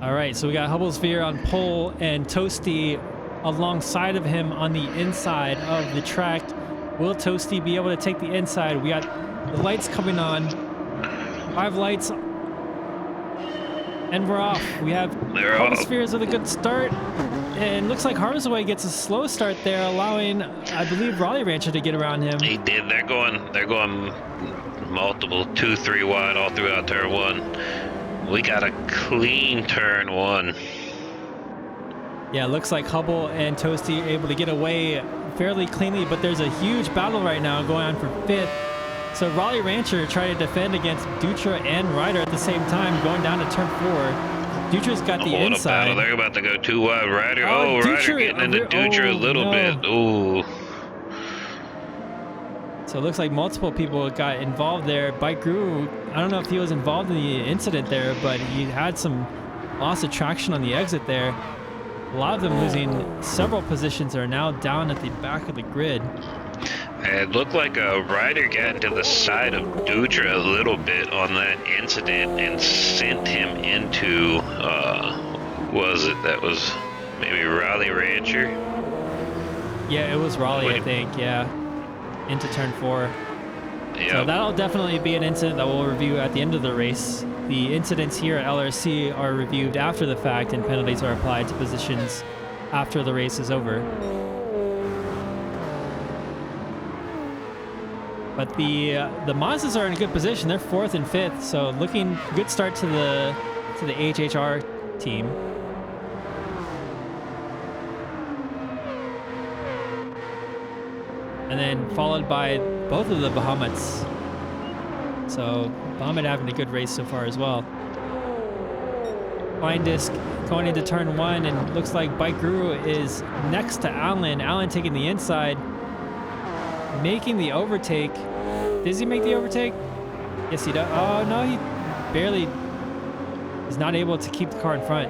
All right, so we got Hubble's Sphere on pole and Toasty alongside of him on the inside of the track. Will Toasty be able to take the inside? We got the lights coming on. 5 lights. And we're off. We have Hubble's Spheres with a good start. And looks like Harmsway gets a slow start there, allowing, I believe, Raleigh Rancher to get around him. He did. They're going multiple 2-3 wide all throughout turn 1. We got a clean turn 1. Yeah, looks like Hubble and Toasty are able to get away fairly cleanly, but there's a huge battle right now going on for 5th. So Raleigh Rancher tried to defend against Dutra and Ryder at the same time, going down to turn 4. Dutra's got the What inside. A battle. They're about to go 2 wide. Ryder. Ryder getting into Dutra a little bit. Ooh. So it looks like multiple people got involved there. Bike Guru, I don't know if he was involved in the incident there, but he had some loss of traction on the exit there. A lot of them losing several positions are now down at the back of the grid. It looked like a rider got into the side of Dutra a little bit on that incident and sent him into, that was maybe Raleigh Rancher? Yeah, it was Raleigh, I think, yeah. Into turn 4. Yep. So that'll definitely be an incident that we'll review at the end of the race. The incidents here at LRC are reviewed after the fact, and penalties are applied to positions after the race is over. But the Mazdas are in a good position. They're 4th and 5th, so looking good start to the HHR team. And then followed by both of the Bahamads. So Bahamad having a good race so far as well. Fine Disc going into turn 1, and looks like Bike Guru is next to Alan. Alan taking the inside, making the overtake. Does he make the overtake? Yes, he does. Oh, no, he barely is not able to keep the car in front.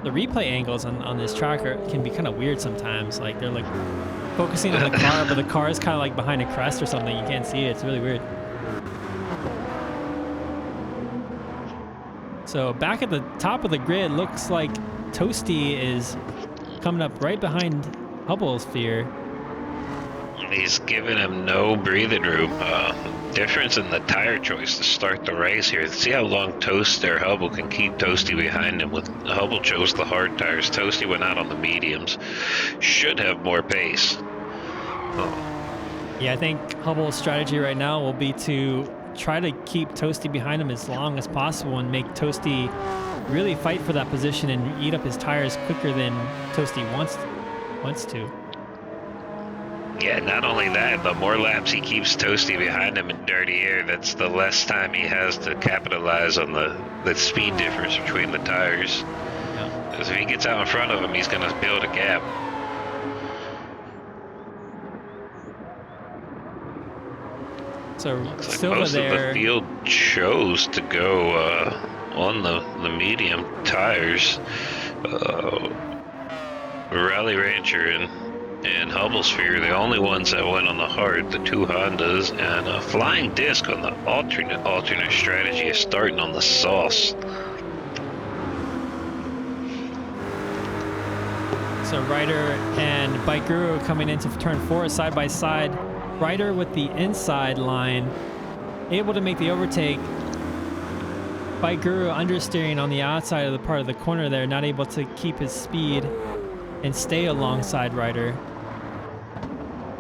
The replay angles on this track can be kind of weird sometimes. Like they're like focusing on the car, but the car is kind of like behind a crest or something. You can't see it. It's really weird. So back at the top of the grid, looks like Toasty is coming up right behind Hubble's Sphere. He's giving him no breathing room. Difference in the tire choice to start the race here. See how long Hubble can keep Toasty behind him. With Hubble chose the hard tires. Toasty went out on the mediums. Should have more pace. Yeah, I think Hubble's strategy right now will be to try to keep Toasty behind him as long as possible and make Toasty really fight for that position and eat up his tires quicker than Toasty wants to. Yeah, not only that, the more laps he keeps Toasty behind him in dirty air, that's the less time he has to capitalize on the speed difference between the tires. Yeah. Because if he gets out in front of him, he's going to build a gap. So looks like Silva most there. of the field chose to go on the medium tires. Raleigh Rancher and Hubble Sphere, the only ones that went on the hard, the 2 Hondas, and a Flying Disc on the alternate strategy is starting on the sauce. So Ryder and Bike Guru coming into turn 4 side by side. Ryder with the inside line, able to make the overtake. Bike Guru understeering on the outside of the part of the corner there, not able to keep his speed and stay alongside Ryder.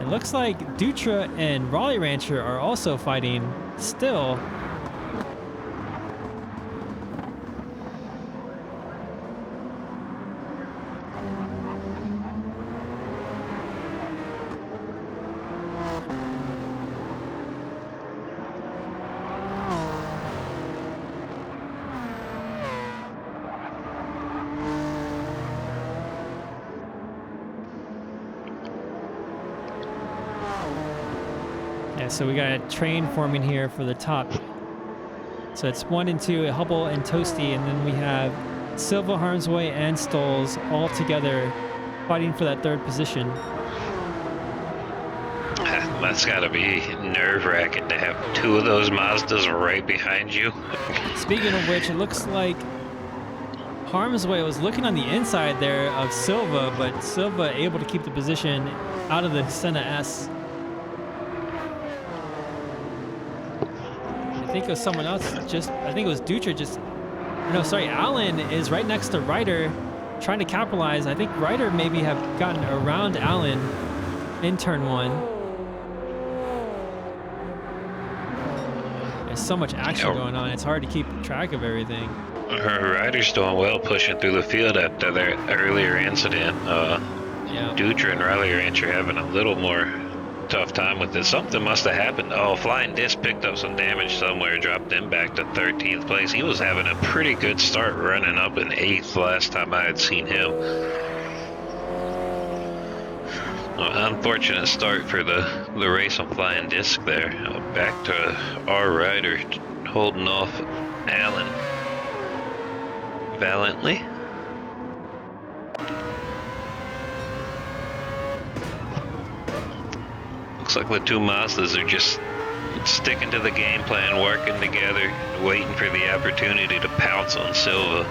It looks like Dutra and Raleigh Rancher are also fighting still. so we got a train forming here for the top. So it's 1 and 2, Hubble and Toasty, and then we have Silva, Harmsway, and Stoles all together fighting for that 3rd position. That's got to be nerve-wracking to have 2 of those Mazdas right behind you. Speaking of which, it looks like Harmsway was looking on the inside there of Silva, but Silva able to keep the position out of the Senna S. I think it was someone else I think it was Dutra no, sorry, Allen is right next to Ryder trying to capitalize. I think Ryder maybe have gotten around Allen in turn 1. There's so much action going on, it's hard to keep track of everything. Ryder's doing well pushing through the field after their earlier incident. Yeah. Dutra and Riley Ranch are having a little more tough time with it. Something must have happened. Oh, Flying Disc picked up some damage somewhere, dropped him back to 13th place. He was having a pretty good start, running up in 8th last time I had seen him. Unfortunate start for the race on Flying Disc there. Back to our rider holding off Allen valiantly. Looks like the 2 Mazdas are just sticking to the game plan, working together, waiting for the opportunity to pounce on Silva.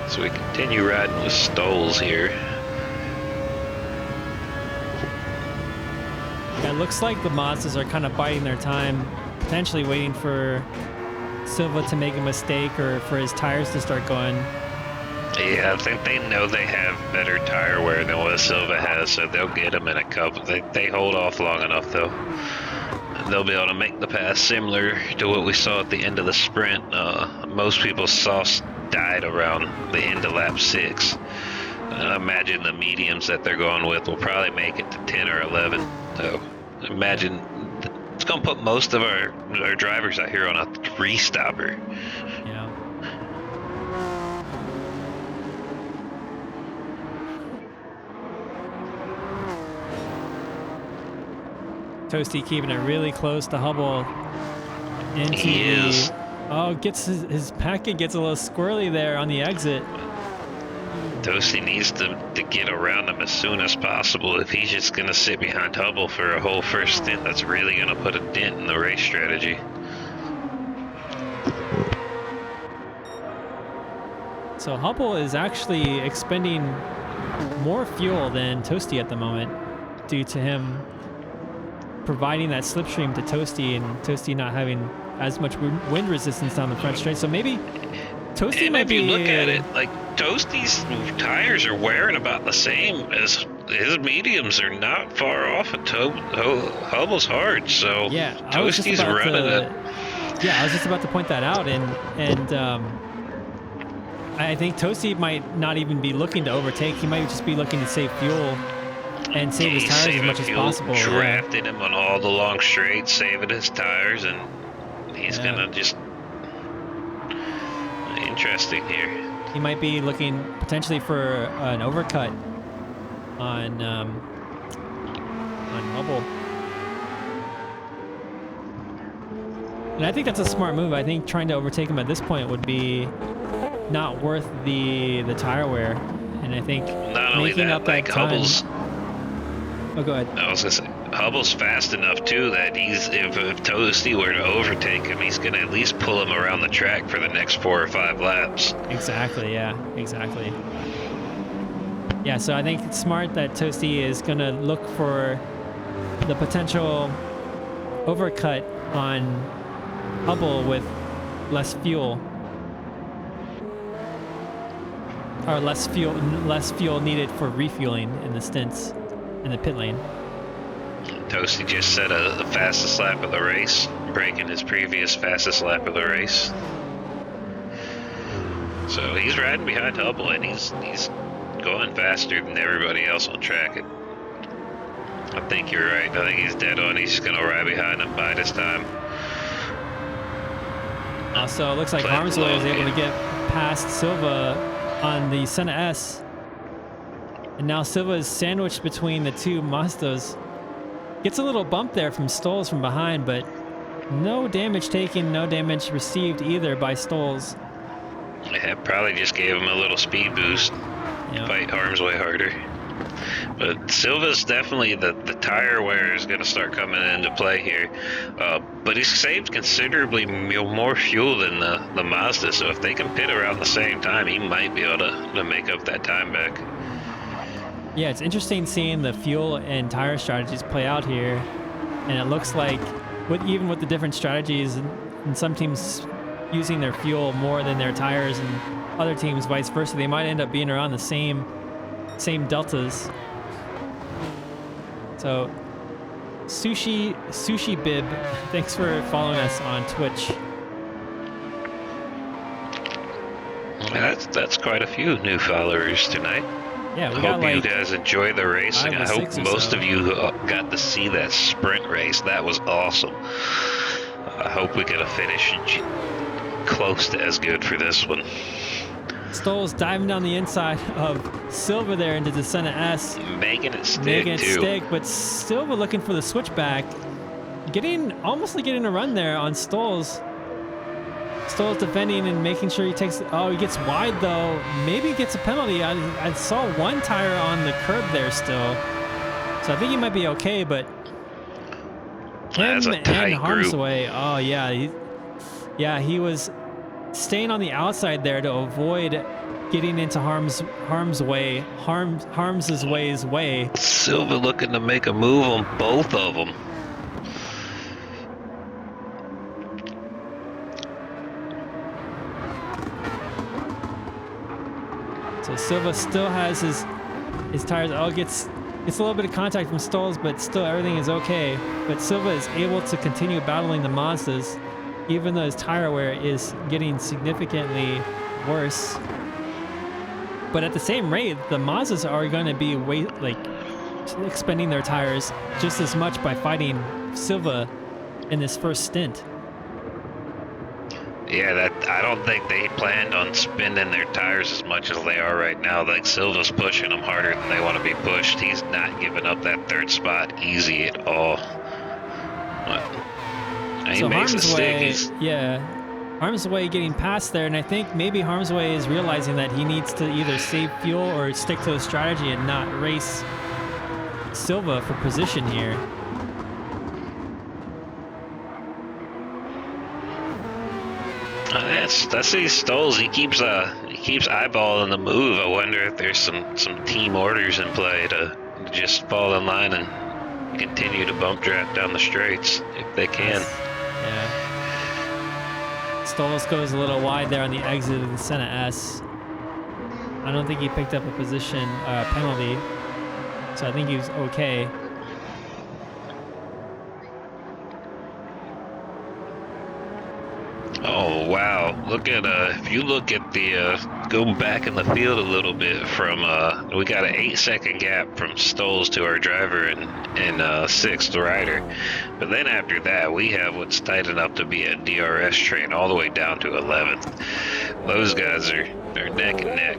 So we continue riding with Stoles here. Yeah, it looks like the Mazdas are kind of biding their time, potentially waiting for Silva to make a mistake or for his tires to start going. Yeah, I think they know they have better tire wear than what Silva has, so they'll get him in a couple. They hold off long enough, though. They'll be able to make the pass similar to what we saw at the end of the sprint. Most people's sauce died around the end of lap 6. I imagine the mediums that they're going with will probably make it to 10 or 11. So imagine it's going to put most of our drivers out here on a 3-stopper. Yeah. Toasty keeping it really close to Hubble. He is. Oh, gets his packet gets a little squirrely there on the exit. Toasty needs to get around him as soon as possible. If he's just going to sit behind Hubble for a whole first stint, that's really going to put a dent in the race strategy. So Hubble is actually expending more fuel than Toasty at the moment due to him providing that slipstream to Toasty and Toasty not having as much wind resistance down the front straight. So maybe Toasty might be... if you look at it, like Toasty's tires are wearing about the same as his mediums are not far off of Hubble's hard. So yeah, Toasty's running it. Yeah, I was just about to point that out, and I think Toasty might not even be looking to overtake. He might just be looking to save fuel and save his tires as much as possible. Drafting him on all the long straights, saving his tires, and he's gonna just interesting here. He might be looking potentially for an overcut on Hubble. And I think that's a smart move. I think trying to overtake him at this point would be not worth the tire wear. And I think not only making that, up that like time... Hubble's. Oh, go ahead. I was gonna say Hubble's fast enough too that if Toasty were to overtake him, he's gonna at least pull him around the track for the next 4 or 5 laps. Exactly. Yeah. Exactly. Yeah. So I think it's smart that Toasty is gonna look for the potential overcut on Hubble with less fuel. Or less fuel needed for refueling in the stints in the pit lane. Toasty just set the fastest lap of the race, breaking his previous fastest lap of the race. So he's riding behind Hubble, and he's going faster than everybody else on track. I think you're right. I think he's dead on. He's just going to ride behind him, bide his time. So it looks like Harmsway was able to get past Silva on the Senna S. And now Silva is sandwiched between the two Mazdas. Gets a little bump there from Stoles from behind, but no damage taken, no damage received either by Stoles. Yeah, probably just gave him a little speed boost. Yep. Fight Harmsway harder. But Silva's definitely the tire wear is going to start coming into play here. But he's saved considerably more fuel than the Mazda, so if they can pit around the same time, he might be able to make up that time back. Yeah, it's interesting seeing the fuel and tire strategies play out here. And it looks like, even with the different strategies, and some teams using their fuel more than their tires, and other teams vice versa, they might end up being around the same deltas. So Sushi Bib, thanks for following us on Twitch. That's quite a few new followers tonight. Yeah, we I hope you guys enjoy the racing. I hope most of you got to see that sprint race. That was awesome. I hope we get a finish close to as good for this one. Stoles diving down the inside of Silva there into the Senna S. Making it stick, but Silva looking for the switchback. Almost getting a run there on Stoles. Stoles defending and making sure he takes... Oh, he gets wide though. Maybe he gets a penalty. I saw one tire on the curb there still. So I think he might be okay, but... Him and Harmsway. Oh, yeah. He was staying on the outside there to avoid getting into Harm's way. Harm's way. Silva looking to make a move on both of them. So Silva still has his tires. Oh, gets a little bit of contact from Stoles, but still everything is okay. But Silva is able to continue battling the Mazdas, even though his tire wear is getting significantly worse. But at the same rate, the Mazdas are going to be expending their tires just as much by fighting Silva in this first stint. Yeah, I don't think they planned on spending their tires as much as they are right now. Like, Silva's pushing them harder than they want to be pushed. He's not giving up that third spot easy at all. But he makes a stick. Harmsway getting past there, and I think maybe Harmsway is realizing that he needs to either save fuel or stick to the strategy and not race Silva for position here. That's these Stoles. He keeps eyeballing the move. I wonder if there's some team orders in play to just fall in line and continue to bump draft down the straights if they can. Yeah. Stoles goes a little wide there on the exit of the Senna S. I don't think he picked up a position penalty, so I think he was okay. Oh wow! Look at if you look at the go back in the field a little bit from we got an 8-second gap from Stoles to our driver and sixth rider, but then after that we have what's tight enough to be a DRS train all the way down to 11th. Those guys are neck and neck.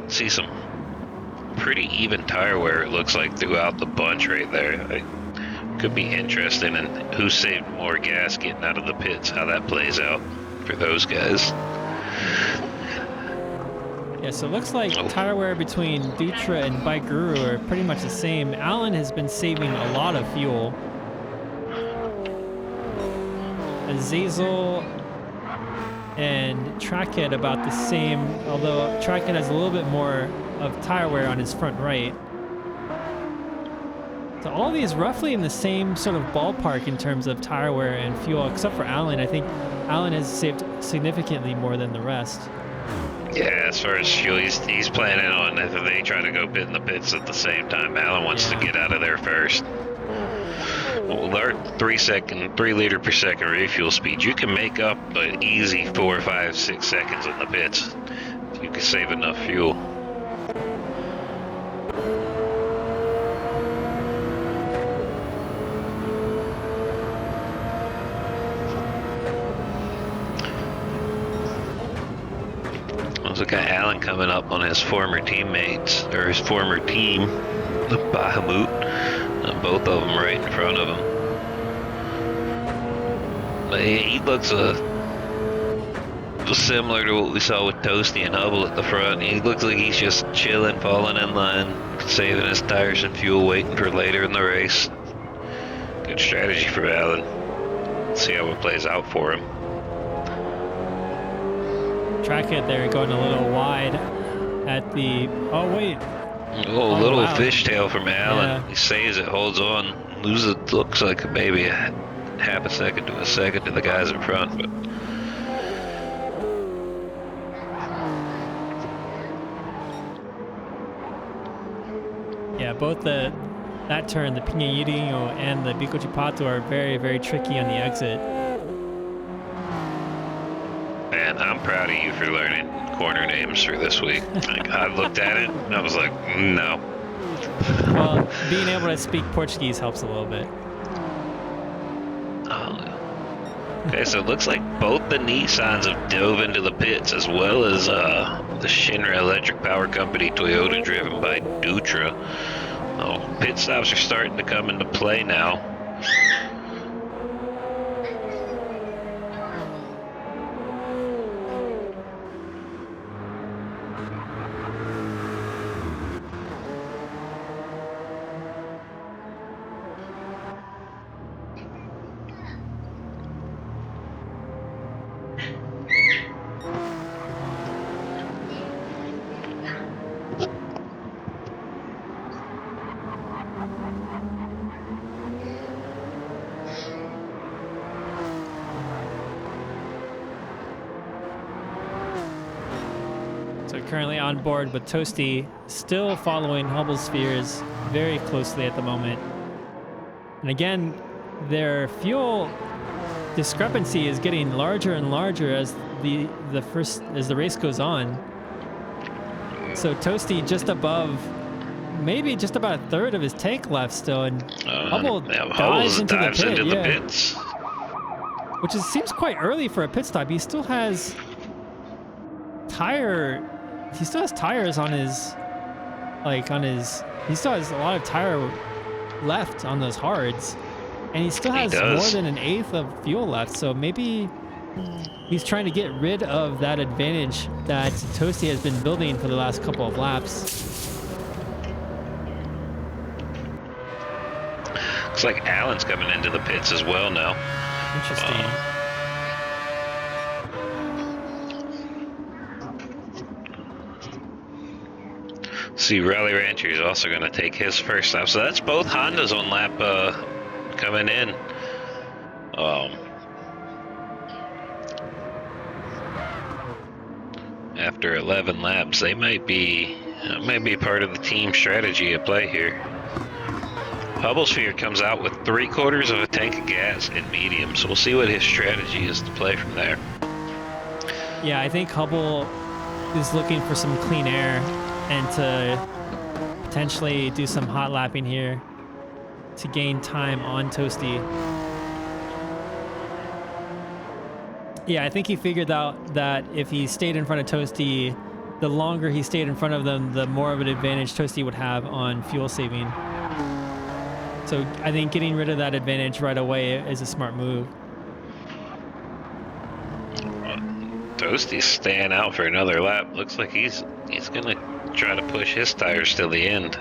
See some pretty even tire wear it looks like throughout the bunch right there. Could be interesting, and who saved more gas getting out of the pits, how that plays out for those guys. Yeah, so it looks like tire wear between Dutra and Bike Guru are pretty much the same. Allen has been saving a lot of fuel. Azazel and Trackhead about the same, although Trackhead has a little bit more of tire wear on his front right. So all these roughly in the same sort of ballpark in terms of tire wear and fuel, except for Allen. I think Allen has saved significantly more than the rest. Yeah, as far as fuel, he's planning on if they try to go pit in the pits at the same time. Allen wants to get out of there first. Well, with our 3 liter per second refuel speed, you can make up an easy 4, 5, 6 seconds in the pits. You can save enough fuel. Look at Alan coming up on his former teammates, or his former team, the Bahamut. Both of them right in front of him. But he looks similar to what we saw with Toasty and Hubble at the front. He looks like he's just chilling, falling in line, saving his tires and fuel, waiting for later in the race. Good strategy for Alan. Let's see how it plays out for him. Track it there, going a little wide at the. Oh wait. Oh, little wow. fishtail from Alan. Yeah. He saves it, holds on, loses. Looks like maybe a half a second to a second to the guys in front, but. Yeah, both that turn, the Pinheirinho and the Bico de Pato, are very, very tricky on the exit. Man, I'm proud of you for learning corner names for this week. Like, I looked at it and I was like, no. Well, being able to speak Portuguese helps a little bit. Okay, so it looks like both the Nissans have dove into the pits, as well as the Shinra Electric Power Company Toyota driven by Dutra. Oh, pit stops are starting to come into play now. So currently on board with Toasty, still following Hubble Spheres very closely at the moment. And again, their fuel discrepancy is getting larger and larger as the race goes on. So Toasty just above, maybe just about a third of his tank left still, and Hubble dives into the pits, which seems quite early for a pit stop. He still has tires on his, he still has a lot of tire left on those hards, and he still has more than an eighth of fuel left. So maybe he's trying to get rid of that advantage that Toasty has been building for the last couple of laps. Looks like Alan's coming into the pits as well now. Interesting. See, Rally Rancher is also going to take his first lap. So that's both Hondas on lap coming in. After 11 laps, they might be part of the team strategy at play here. Hubble Sphere comes out with 3/4 of a tank of gas in medium, so we'll see what his strategy is to play from there. Yeah, I think Hubble is looking for some clean air and to potentially do some hot lapping here to gain time on Toasty. Yeah, I think he figured out that if he stayed in front of Toasty, the longer he stayed in front of them, the more of an advantage Toasty would have on fuel saving. So I think getting rid of that advantage right away is a smart move. Toasty's staying out for another lap. Looks like he's gonna try to push his tires till the end.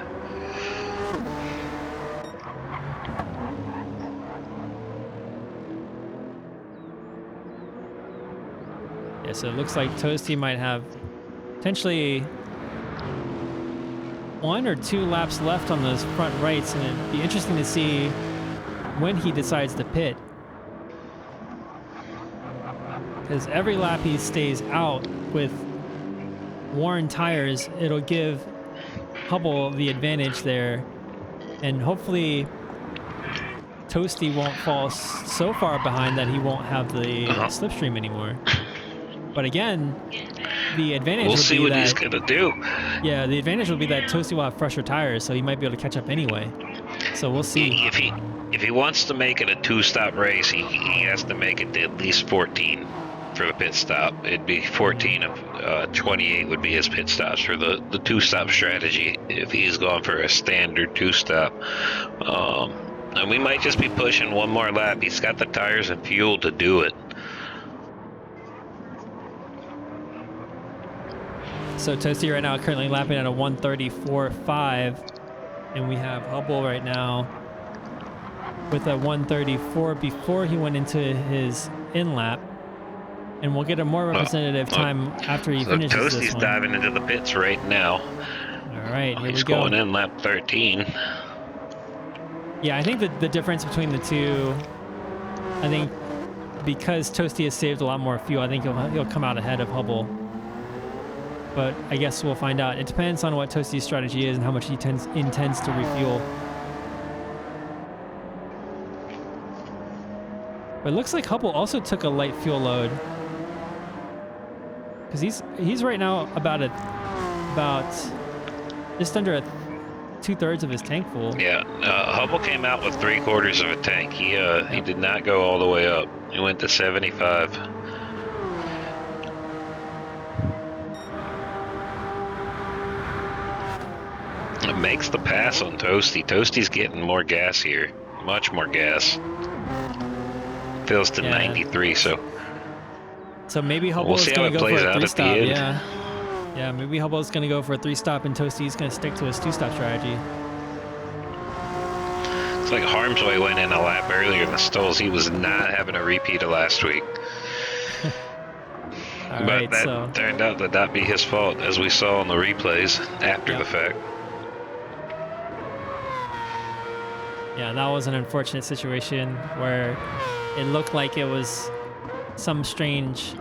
Yeah, so it looks like Toasty might have potentially 1 or 2 laps left on those front rights, and it'd be interesting to see when he decides to pit. Because every lap he stays out with worn tires, it'll give Hubble the advantage there, and hopefully Toasty won't fall so far behind that he won't have the slipstream anymore. But again, the advantage We'll would see be what that he's gonna do. yeah, the advantage will be that Toasty will have fresher tires, so he might be able to catch up anyway. So we'll see. If he wants to make it a 2-stop race, he has to make it to at least 14 for the pit stop. It'd be 14 of 28 would be his pit stops for the 2-stop strategy if he's going for a standard 2-stop. And we might just be pushing one more lap. He's got the tires and fuel to do it. So Toasty right now currently lapping at a 134.5, and we have Hubble right now with a 134 before he went into his in lap, and we'll get a more representative time after he finishes this one. Toasty's diving into the pits right now. All right, here we go. He's going in lap 13. Yeah, I think that the difference between the two, I think because Toasty has saved a lot more fuel, I think he'll come out ahead of Hubble. But I guess we'll find out. It depends on what Toasty's strategy is and how much he intends to refuel. But it looks like Hubble also took a light fuel load, because he's right now about just under 2/3 of his tank full. Yeah, Hubble came out with 3/4 of a tank. He did not go all the way up. He went to 75. It makes the pass on Toasty. Toasty's getting more gas here, much more gas. Fills to 93, so maybe Hubble's going to go for a 3-stop. Yeah, maybe Hubble's going to go for a 3-stop, and Toasty's going to stick to his 2-stop strategy. It's like Harmsway went in a lap earlier in the stalls. He was not having a repeat of last week. But that turned out to not be his fault, as we saw on the replays after the fact. Yeah, that was an unfortunate situation where it looked like it was some strange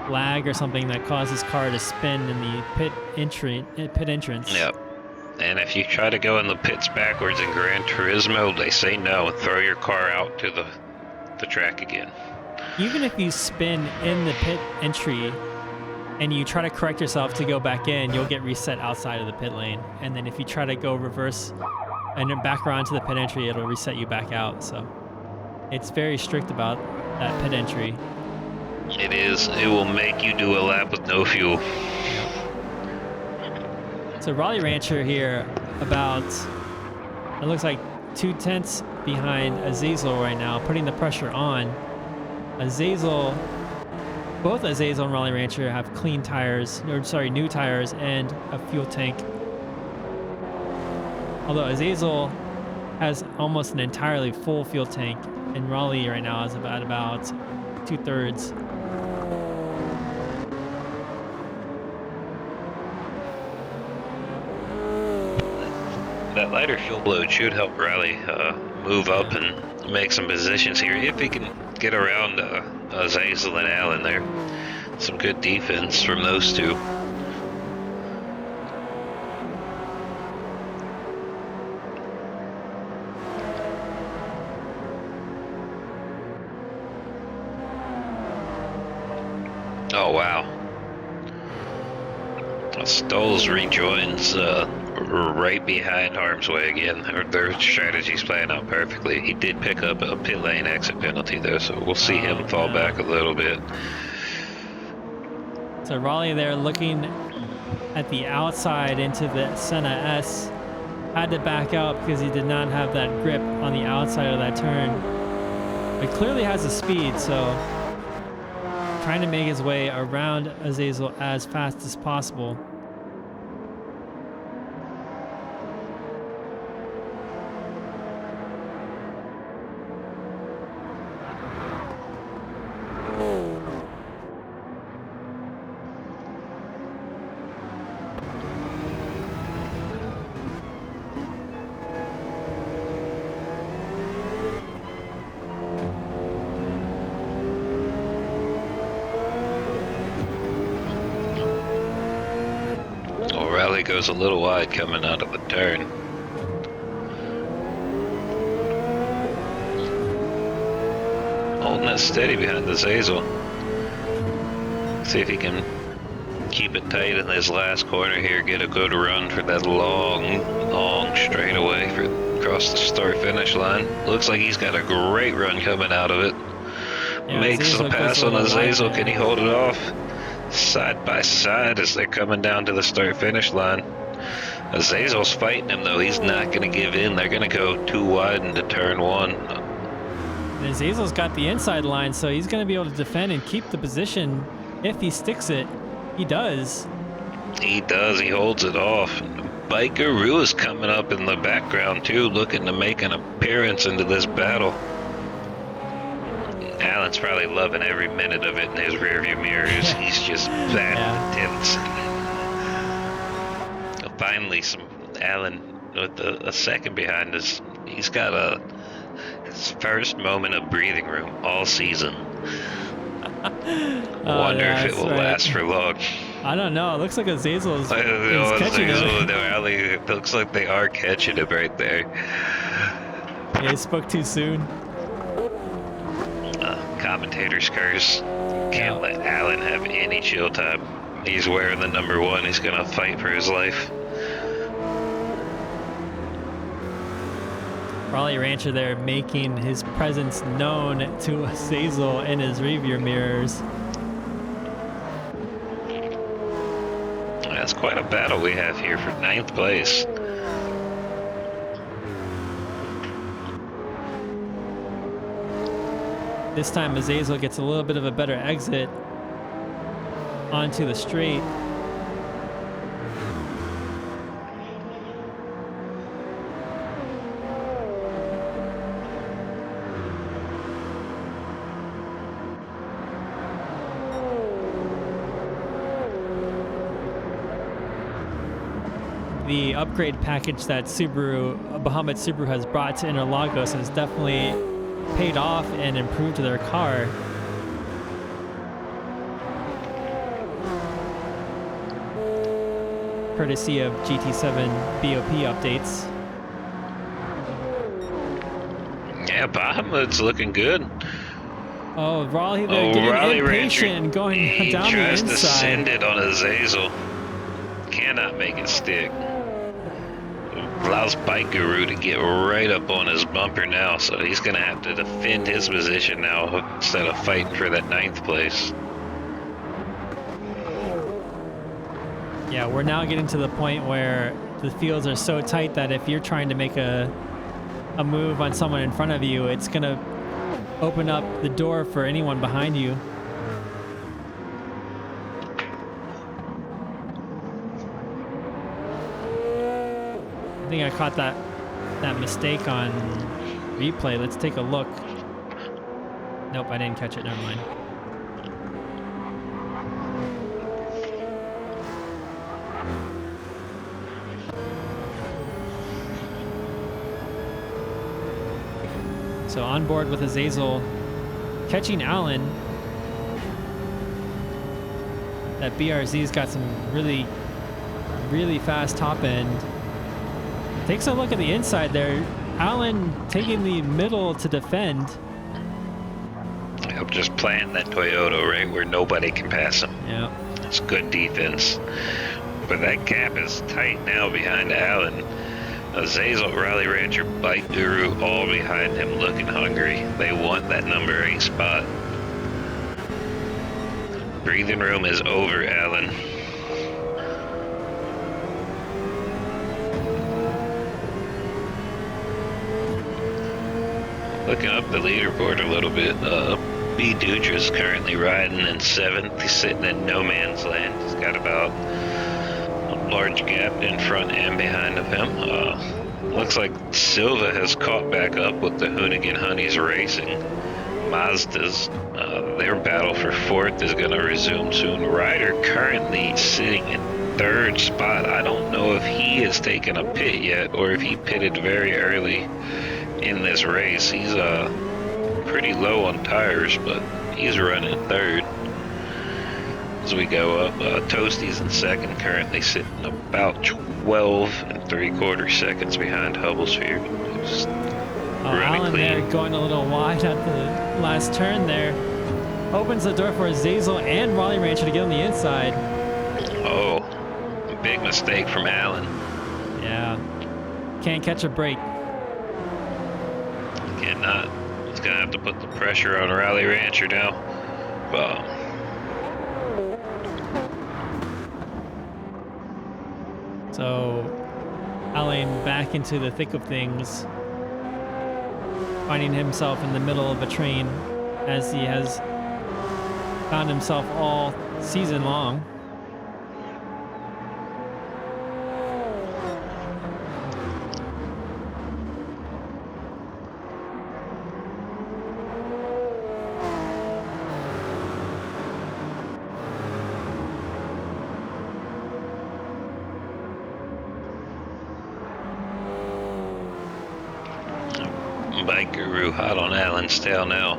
lag or something that caused his car to spin in the pit entrance. Yep. And if you try to go in the pits backwards in Gran Turismo, they say no and throw your car out to the track again. Even if you spin in the pit entry and you try to correct yourself to go back in, you'll get reset outside of the pit lane. And then if you try to go reverse and then back around to the pit entry, it'll reset you back out. So it's very strict about that pit entry. It is. It will make you do a lap with no fuel. So Raleigh Rancher here about, it looks like 2/10 behind Azazel right now, putting the pressure on. Both Azazel and Raleigh Rancher have clean tires, or sorry, new tires and a fuel tank. Although Azazel has almost an entirely full fuel tank, and Raleigh right now is about 2/3. That lighter fuel load should help Raleigh move up and make some positions here if he can get around Azazel and Allen there. Some good defense from those two. Oh wow. Stoles rejoins right behind Harmsway again. Their strategy's playing out perfectly. He did pick up a pit lane exit penalty though, so we'll see him fall back a little bit. So Raleigh there looking at the outside into the Senna S. Had to back out because he did not have that grip on the outside of that turn. But clearly has the speed, so trying to make his way around Azazel as fast as possible. Goes a little wide coming out of the turn. holding it steady behind the Zazel. See if he can keep it tight in this last corner here, get a good run for that long straightaway for across the start-finish line. Looks like he's got a great run coming out of it. Yeah, Makes Zazel the goes pass a on the little wide Zazel. there. Can he hold it off? Side by side as they're coming down to the start-finish line. Azazel's fighting him, though. He's not going to give in. They're going to go too wide into turn one. And Zazel's got the inside line, so he's going to be able to defend and keep the position if he sticks it. He does. He does. He holds it off. Bikeroo is coming up in the background, too, looking to make an appearance into this battle. Alan's probably loving every minute of it in his rearview mirrors. He's just that intense. Finally, some Alan with a second behind us. He's got his first moment of breathing room all season. Wonder if it will last for long. I don't know. It looks like Azazel's catching him. It looks like they are catching it right there. Yeah, he spoke too soon. Commentator's curse. Can't let Alan have any chill time. He's wearing the number 1. He's gonna fight for his life. Raleigh Rancher there making his presence known to Zazel in his rearview mirrors. That's quite a battle we have here for 9th place. This time Azazel gets a little bit of a better exit onto the straight. The upgrade package that Bahamut Subaru has brought to Interlagos has definitely paid off and improved their car. Courtesy of GT7 BOP updates. Yeah, Bahamut's looking good. Oh, Raleigh there getting impatient and going down the inside. He tries to send it on Azazel. Cannot make it stick. Allows Bike Guru to get right up on his bumper now, so he's going to have to defend his position now instead of fighting for that 9th place. Yeah, we're now getting to the point where the fields are so tight that if you're trying to make a move on someone in front of you, it's going to open up the door for anyone behind you. I think I caught that mistake on replay. Let's take a look. Nope, I didn't catch it. Never mind. So on board with Azazel, catching Allen. That BRZ's got some really, really fast top end. Takes a look at the inside there. Allen taking the middle to defend. I'm just playing that Toyota right where nobody can pass him. Yeah. It's good defense. But that gap is tight now behind Allen. Azazel, Raleigh Rancher, Bike Guru, all behind him looking hungry. They want that number 8 spot. Breathing room is over, Allen. Looking up the leaderboard a little bit, B. Dutra's currently riding in 7th. He's sitting in no man's land. He's got about a large gap in front and behind of him. Looks like Silva has caught back up with the Hoonigan Honeys Racing. Mazda's, their battle for 4th is going to resume soon. Ryder currently sitting in 3rd spot. I don't know if he has taken a pit yet or if he pitted very early in this race. He's pretty low on tires, but he's running 3rd as we go up. Toasty's in 2nd, currently sitting about 12 3/4 seconds behind Hubblesphere, who's Oh, running Allen clean. there going a little wide at the last turn there. Opens the door for Zazel and Raleigh Rancher to get on the inside. Oh, big mistake from Allen. Yeah. Can't catch a break. Cannot. He's gonna have to put the pressure on Raleigh Rancher now. Well, So Allen back into the thick of things, finding himself in the middle of a train as he has found himself all season long. Bike Guru hot on Allen's tail now.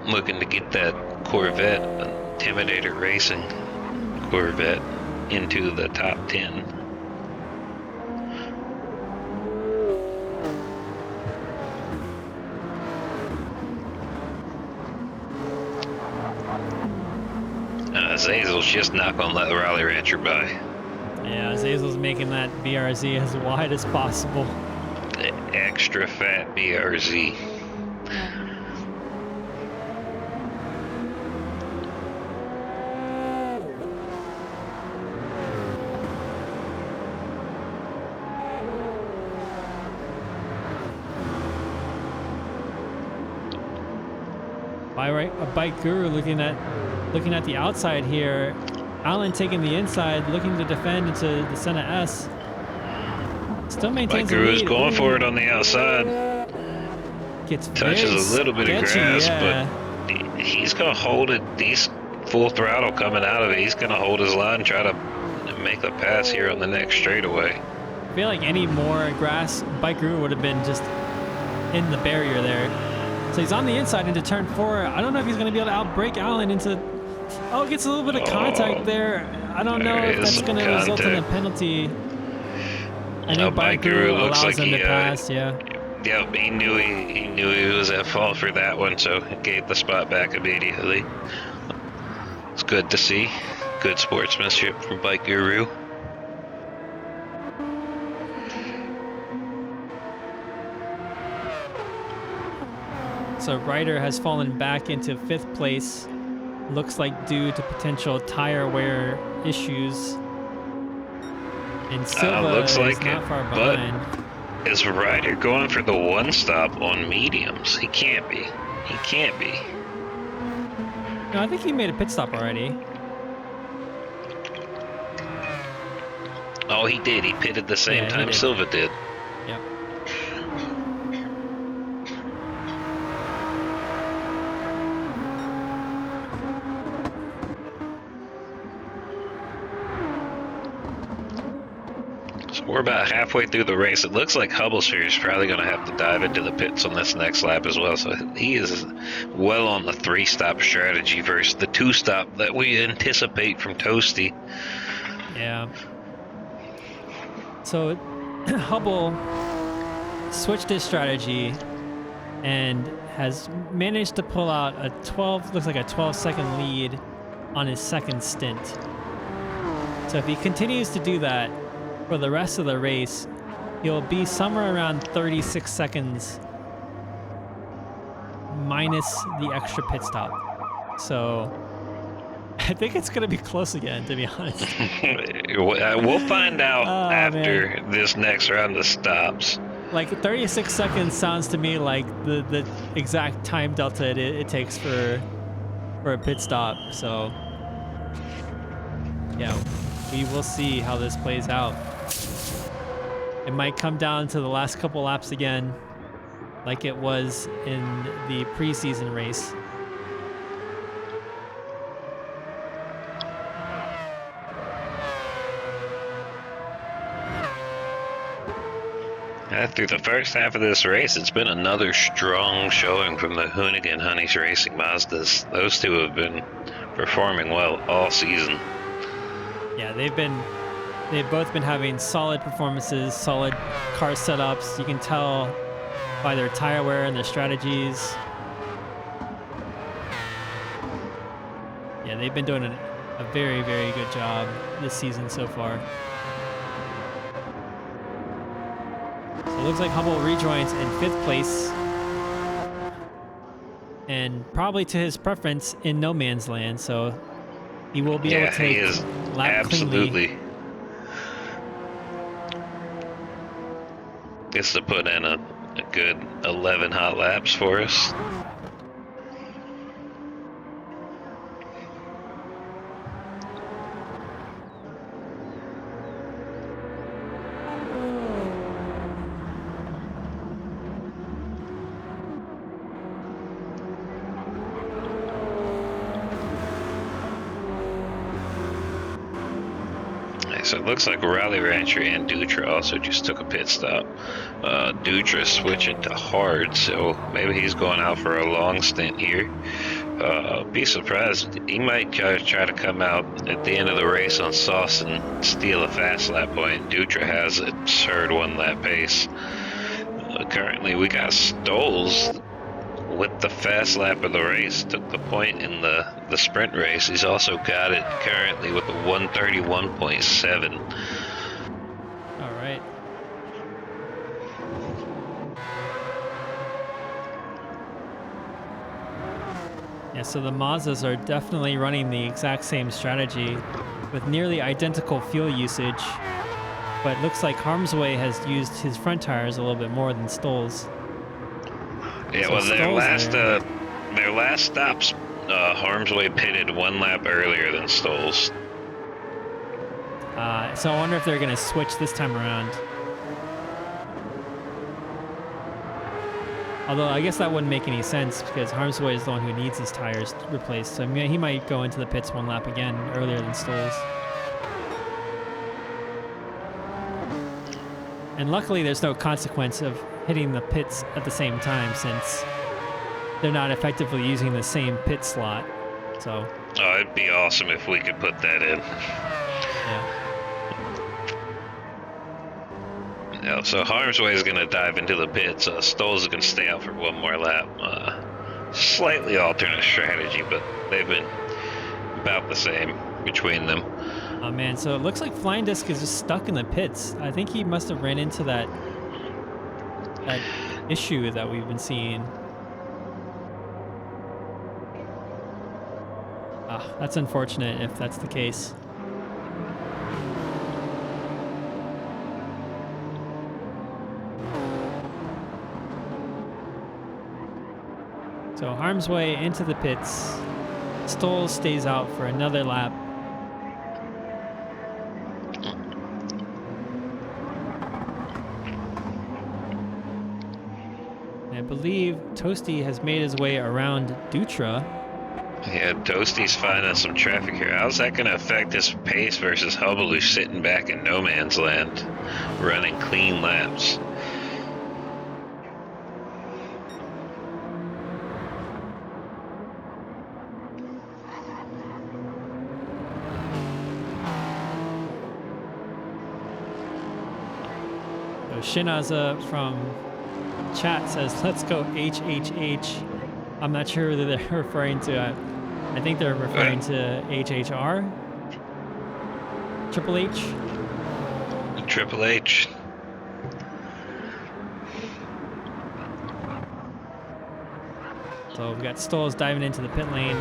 Looking to get that Corvette, Intimidator Racing Corvette, into the top 10. Zazel's just not gonna let Raleigh Rancher by. Yeah, Zazel's making that BRZ as wide as possible. The extra fat BRZ. A Bike Guru looking at the outside here. Allen taking the inside, looking to defend into the Senna S. Still maintains Bike the Guru is lead. going for it on the outside. Gets Touches a little bit of grass, but he's gonna hold it. He's full throttle coming out of it. He's gonna hold his line, try to make the pass here on the next straightaway. I feel like any more grass, Bike Guru would have been just in the barrier there. So he's on the inside into turn 4. I don't know if he's going to be able to outbrake Allen into... Oh, gets a little bit of contact there. I don't know if that's going to result in a penalty. I know Bike Guru looks allows like him to pass, yeah. Yep, he knew he was at fault for that one, so he gave the spot back immediately. It's good to see. Good sportsmanship from Bike Guru. So Ryder has fallen back into 5th place. Looks like due to potential tire wear issues. And Silva looks is like not it, far but behind. is Ryder going for the one stop on mediums? He can't be. He can't be. No, I think he made a pit stop already. Oh, he did. He pitted the same time Silva did. Yep. So we're about halfway through the race. It looks like Hubblesphere is probably going to have to dive into the pits on this next lap as well. So he is well on the 3-stop strategy versus the 2-stop that we anticipate from Toasty. Yeah. So Hubble switched his strategy and has managed to pull out a 12-second lead on his second stint. So if he continues to do that for the rest of the race, he'll be somewhere around 36 seconds minus the extra pit stop. So I think it's going to be close again, to be honest. We'll find out after this next round of stops. Like 36 seconds sounds to me like the exact time delta it takes for a pit stop. So yeah, we will see how this plays out. It might come down to the last couple laps again, like it was in the preseason race. Through the first half of this race, it's been another strong showing from the Hoonigan Honeys Racing Mazdas. Those two have been performing well all season. Yeah, they've both been having solid performances, solid car setups. You can tell by their tire wear and their strategies. Yeah, they've been doing a very, very good job this season so far. So it looks like Hubble rejoins in 5th place. And probably to his preference in no man's land, so he will be able to he is lap absolutely. cleanly. Gets to put in a good 11 hot laps for us. So it looks like Rally Rancher and Dutra also just took a pit stop. Dutra switching to hard, so maybe he's going out for a long stint here. Be surprised. He might try to come out at the end of the race on sauce and steal a fast lap point. Dutra has a absurd 1 lap pace. Currently we got Stoles with the fast lap of the race, took the point in the sprint race. He's also got it currently with a 131.7. All right. Yeah, so the Mazdas are definitely running the exact same strategy with nearly identical fuel usage, but it looks like Harm's Way has used his front tires a little bit more than Stoll's. Yeah, So well, Stoll's their last stops, Harm's Way pitted 1 lap earlier than Stoll's. So I wonder if they're going to switch this time around. Although I guess that wouldn't make any sense because Harm's Way is the one who needs his tires replaced. So he might go into the pits 1 lap again earlier than Stoll's. And luckily there's no consequence of hitting the pits at the same time since they're not effectively using the same pit slot. So. Oh, it'd be awesome if we could put that in. Yeah. Yeah, so Harm's Way is going to dive into the pits. Stoll's is going to stay out for 1 more lap. Slightly alternate strategy, but they've been about the same between them. Oh man, so it looks like Flying Disc is just stuck in the pits. I think he must have ran into that issue that we've been seeing. That's unfortunate if that's the case. So Harm's Way into the pits. Stoll stays out for another lap. I believe Toasty has made his way around Dutra. Yeah, Toasty's finding some traffic here. How's that going to affect his pace versus Hubble, who's sitting back in no man's land, running clean laps? Shinaza from chat says, let's go HHH. I'm not sure whether they're referring to, I think they're referring to HHR? Triple H? Triple H. So we've got Stoll's diving into the pit lane.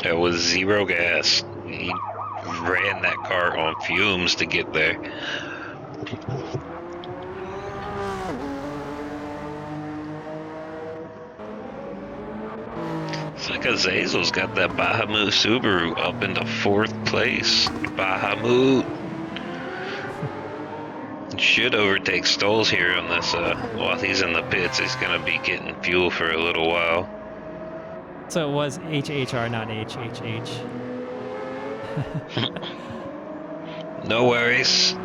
It was 0 gas. He ran that car on fumes to get there. It's like Azazel's got that Bahamut Subaru up into 4th place. Bahamut should overtake Stoll's here on this. While he's in the pits, he's gonna be getting fuel for a little while. So it was HHR, not HHH. No worries.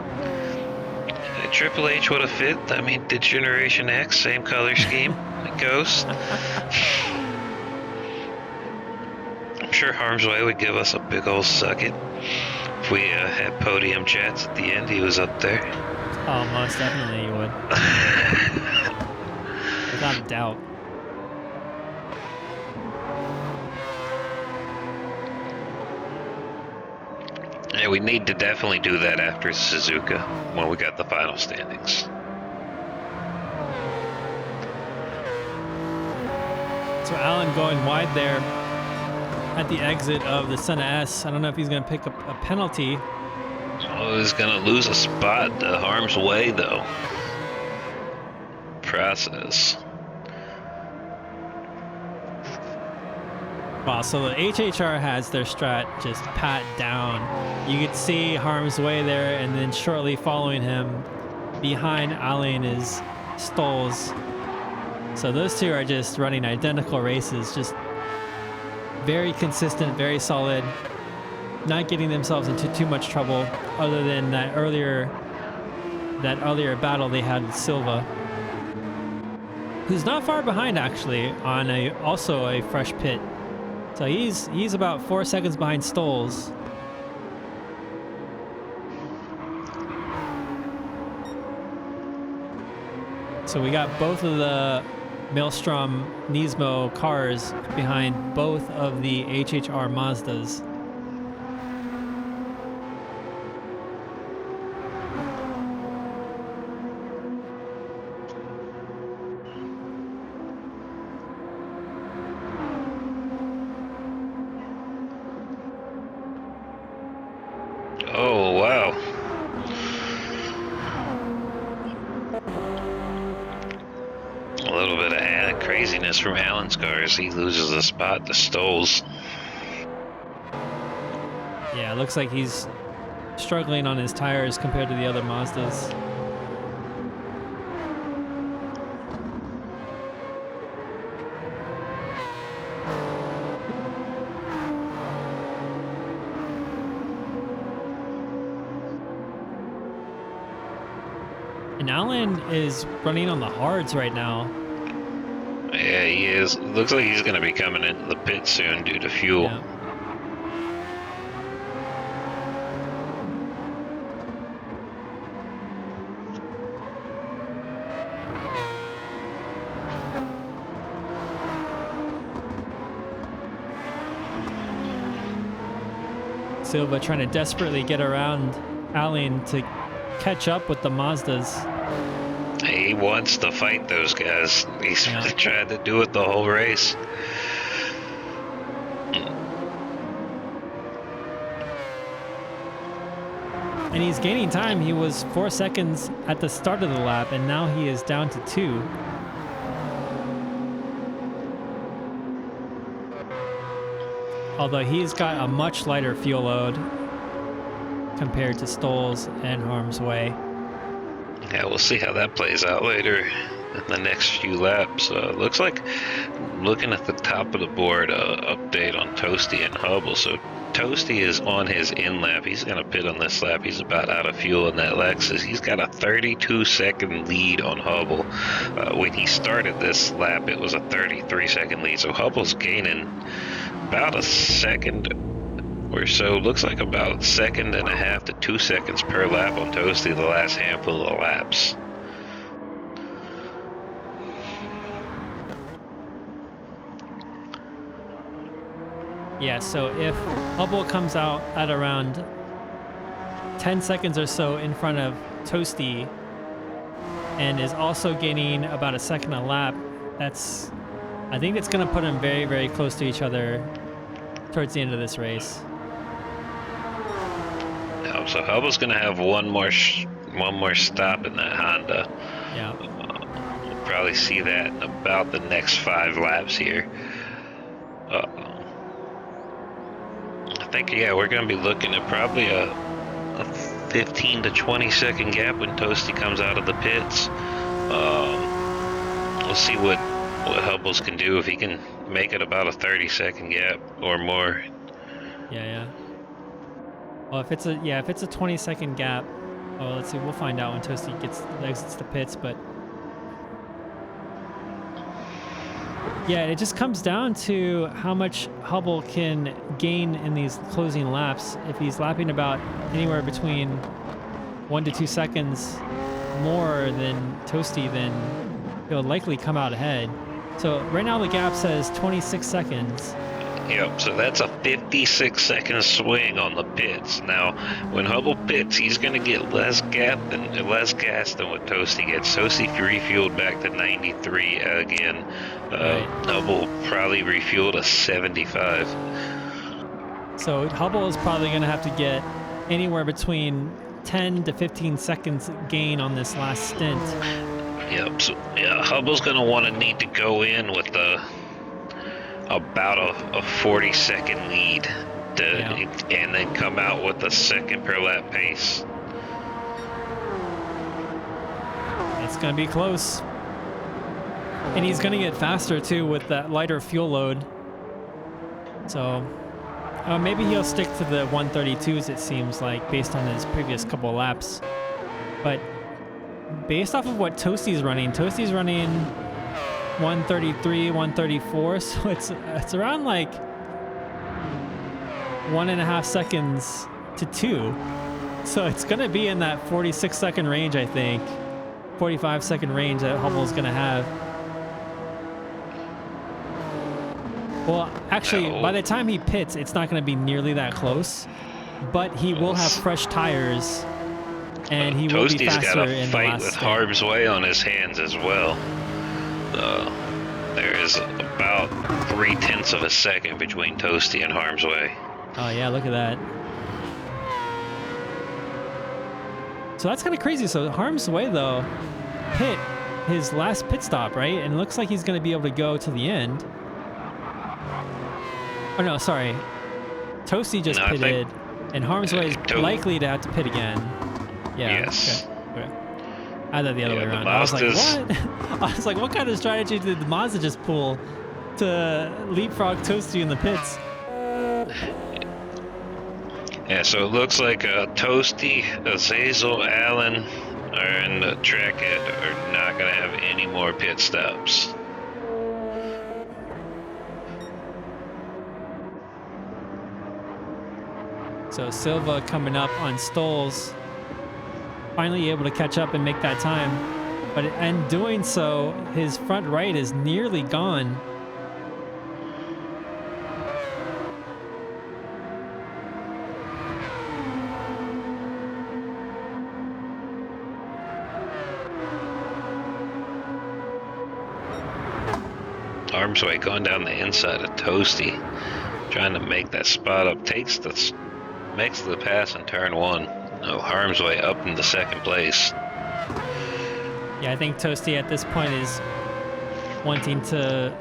Triple H would have fit. I mean, did Generation X, same color scheme, Ghost. I'm sure Harm's Way would give us a big old suck it. If we had podium chats at the end, he was up there. Oh, most definitely you would. without a doubt. Yeah, we need to definitely do that after Suzuka when we got the final standings. So Allen going wide there at the exit of the Senna S. I don't know if he's going to pick up a penalty. Oh, he's going to lose a spot to harm's way, though. Process. Wow, so the HHR has their strat just pat down. You could see harm's way there, and then shortly following him behind Allen is Stolz. So those two are just running identical races, just very consistent, very solid, not getting themselves into too much trouble other than that earlier battle they had with Silva, who's not far behind actually on also a fresh pit. So he's about 4 seconds behind Stolz. So we got both of the Maelstrom Nismo cars behind both of the HHR Mazdas. Oh, wow. A little bit of craziness from Allen's cars. He loses a spot to Stolz. Yeah, it looks like he's struggling on his tires compared to the other Mazdas. And Allen is running on the hards right now. Yeah, he is. Looks like he's going to be coming into the pit soon due to fuel. Yeah. Silva trying to desperately get around Allen to catch up with the Mazdas. He wants to fight those guys. He's tried to do it the whole race. And he's gaining time. He was 4 seconds at the start of the lap, and now he is down to 2. Although he's got a much lighter fuel load compared to Stolz and Harm's Way. Yeah, we'll see how that plays out later in the next few laps. Looks like, looking at the top of the board, update on Toasty and Hubble. So Toasty is on his in lap. He's going to pit on this lap. He's about out of fuel in that Lexus. He's got a 32-second lead on Hubble. When he started this lap, it was a 33-second lead. So Hubble's gaining about a second or so. Looks like about 1.5 to 2 seconds per lap on Toasty the last handful of laps. Yeah, so if Hubble comes out at around 10 seconds or so in front of Toasty and is also gaining about a second a lap, I think it's going to put them very, very close to each other towards the end of this race. So Hubble's going to have one more stop in that Honda. Yeah. We'll probably see that in about the next 5 laps here. I think, yeah, we're going to be looking at probably a 15 to 20 second gap when Toasty comes out of the pits. We'll see what Hubbles can do if he can make it about a 30-second gap or more. Yeah. Well, if it's a 20-second gap, let's see. We'll find out when Toasty exits the pits, but yeah, it just comes down to how much Hubble can gain in these closing laps. If he's lapping about anywhere between 1 to 2 seconds more than Toasty, then he'll likely come out ahead. So right now the gap says 26 seconds. Yep, so that's a 56-second swing on the pits. Now, when Hubble pits, he's going to get less gas than what Toasty gets. Toasty refueled back to 93 again. Right. Hubble probably refueled to 75. So Hubble is probably going to have to get anywhere between 10 to 15 seconds gain on this last stint. Yep, so yeah, Hubble's going to need to go in with about a 40-second lead and then come out with a second per lap pace. It's going to be close. And he's going to get faster too with that lighter fuel load. So maybe he'll stick to the 132s, it seems like, based on his previous couple of laps. But based off of what Toasty's running 133, 134, so it's around like 1.5 seconds to 2. So it's going to be in that 46-second range, I think. 45-second range that Hubble's going to have. Well, actually, by the time he pits, it's not going to be nearly that close, but he will have fresh tires, and he will be faster in the last stint. Toasty's got a fight with harm's way on his hands as well. There is about 0.3 of a second between Toasty and harm's way. Oh yeah, look at that. So that's kind of crazy. So harm's way though, pit his last pit stop, right? And it looks like he's going to be able to go to the end. Oh no, sorry. Toasty just pitted, and harm's way is likely to have to pit again. Yeah. Yes. Okay. I thought the other way around. I was like, what? I was like, what kind of strategy did the Mazda just pull to leapfrog Toasty in the pits? Yeah, so it looks like Toasty, Azazel, Allen and Trackett are not going to have any more pit stops. So Silva coming up on Stolz, finally able to catch up and make that time. But in doing so, his front right is nearly gone. Harm's way going down the inside of Toasty, trying to make that spot up. Makes the pass in turn 1. Oh, harm's way up into second place. Yeah, I think Toasty at this point is wanting to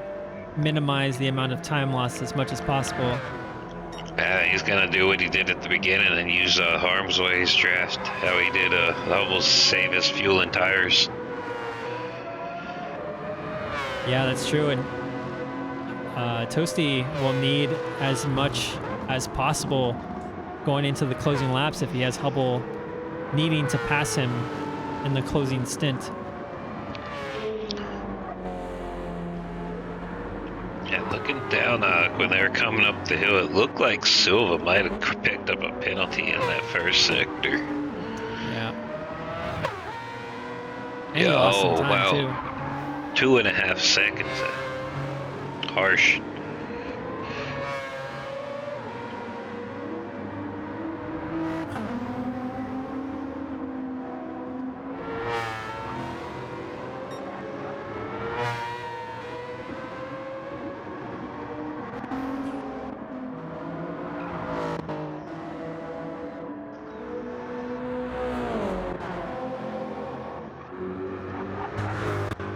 minimize the amount of time lost as much as possible. He's going to do what he did at the beginning and use harm's way's draft, how he did Hubble's save his fuel and tires. Yeah, that's true. And Toasty will need as much as possible going into the closing laps if he has Hubble needing to pass him in the closing stint. Yeah, looking down when they were coming up the hill, it looked like Silva might have picked up a penalty in that first sector. Yeah. And he lost some time too. 2.5 seconds. Harsh.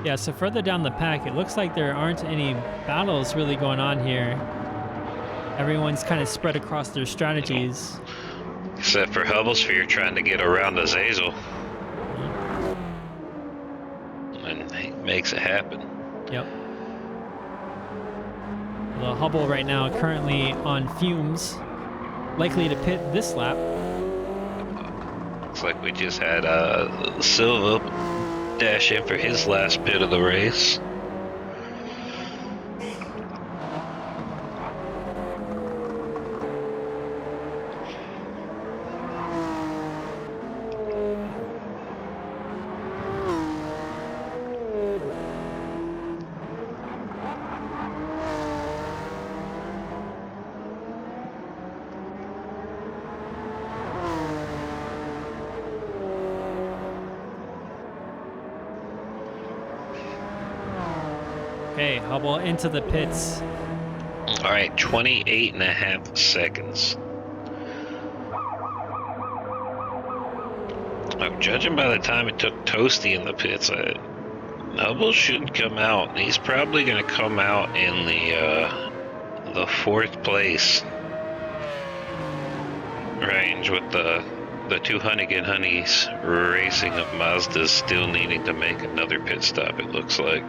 Yeah, so further down the pack, it looks like there aren't any battles really going on here. Everyone's kind of spread across their strategies. Except for Hubblesphere trying to get around Azazel. And he makes it happen. Yep. The Hubble right now currently on fumes, likely to pit this lap. Looks like we just had Silva dash in for his last pit of the race. Okay, Hubble into the pits. All right, 28.5 seconds. Judging by the time it took Toasty in the pits, Hubble should come out. He's probably going to come out in the 4th place range with the two Hunnigan Honeys racing of Mazdas still needing to make another pit stop, it looks like.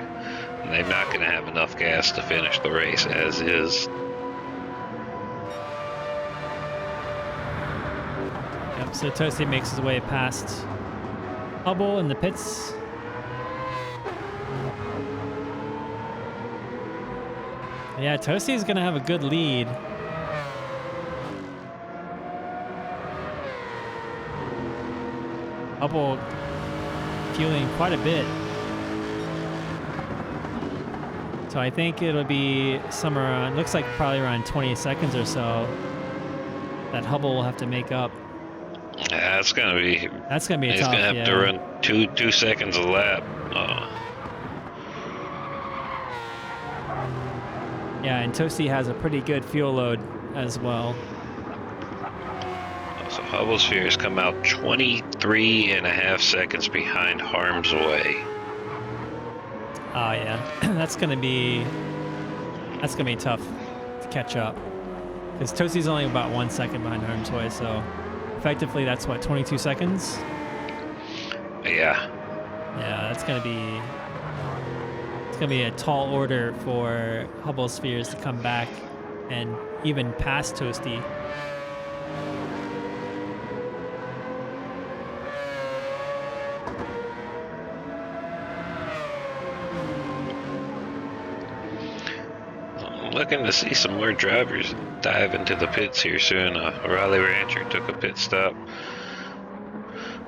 And they're not going to have enough gas to finish the race as is. Yep, so Toasty makes his way past Hubble in the pits. Yeah, Toasty's gonna have a good lead. Hubble fueling quite a bit. So I think it'll be somewhere around, looks like probably around 20 seconds or so that Hubble will have to make up. Yeah, that's gonna be a tough. He's gonna have to run 2 seconds a lap. Yeah, and Toasty has a pretty good fuel load as well. So Hubble's Spheres come out 23.5 seconds behind Harm's Way. Oh yeah, that's gonna be tough to catch up because Toasty's only about 1 second behind Harm's Way, so effectively that's what, 22 seconds. Yeah. Yeah, it's gonna be a tall order for Hubble Spheres to come back and even pass Toasty. I'm looking to see some more drivers dive into the pits here soon. Raleigh Rancher took a pit stop.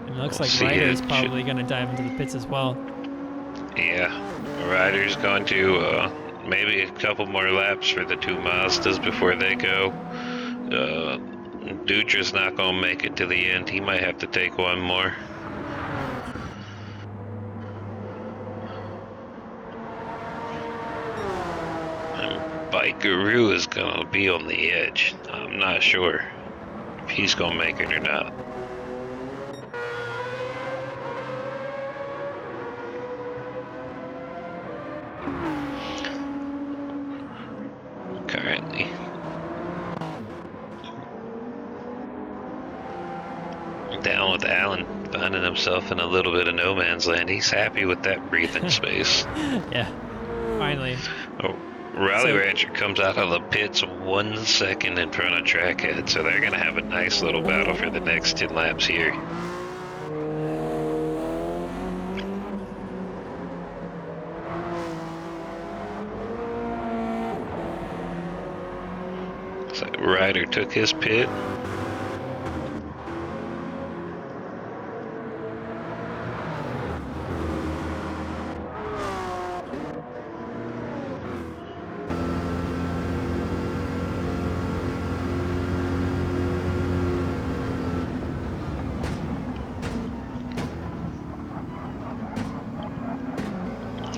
And it looks like Ryder's probably going to dive into the pits as well. Yeah, Ryder's going to maybe a couple more laps for the two Mazdas before they go. Dutra's not going to make it to the end. He might have to take one more. And Bike Guru is going to be on the edge. I'm not sure if he's going to make it or not. Currently down with Alan, finding himself in a little bit of no man's land. He's happy with that breathing space. Yeah, finally. Oh, Raleigh Rancher comes out of the pits 1 second in front of Trackhead, so they're going to have a nice little battle for the next 10 laps here. So Ryder took his pit.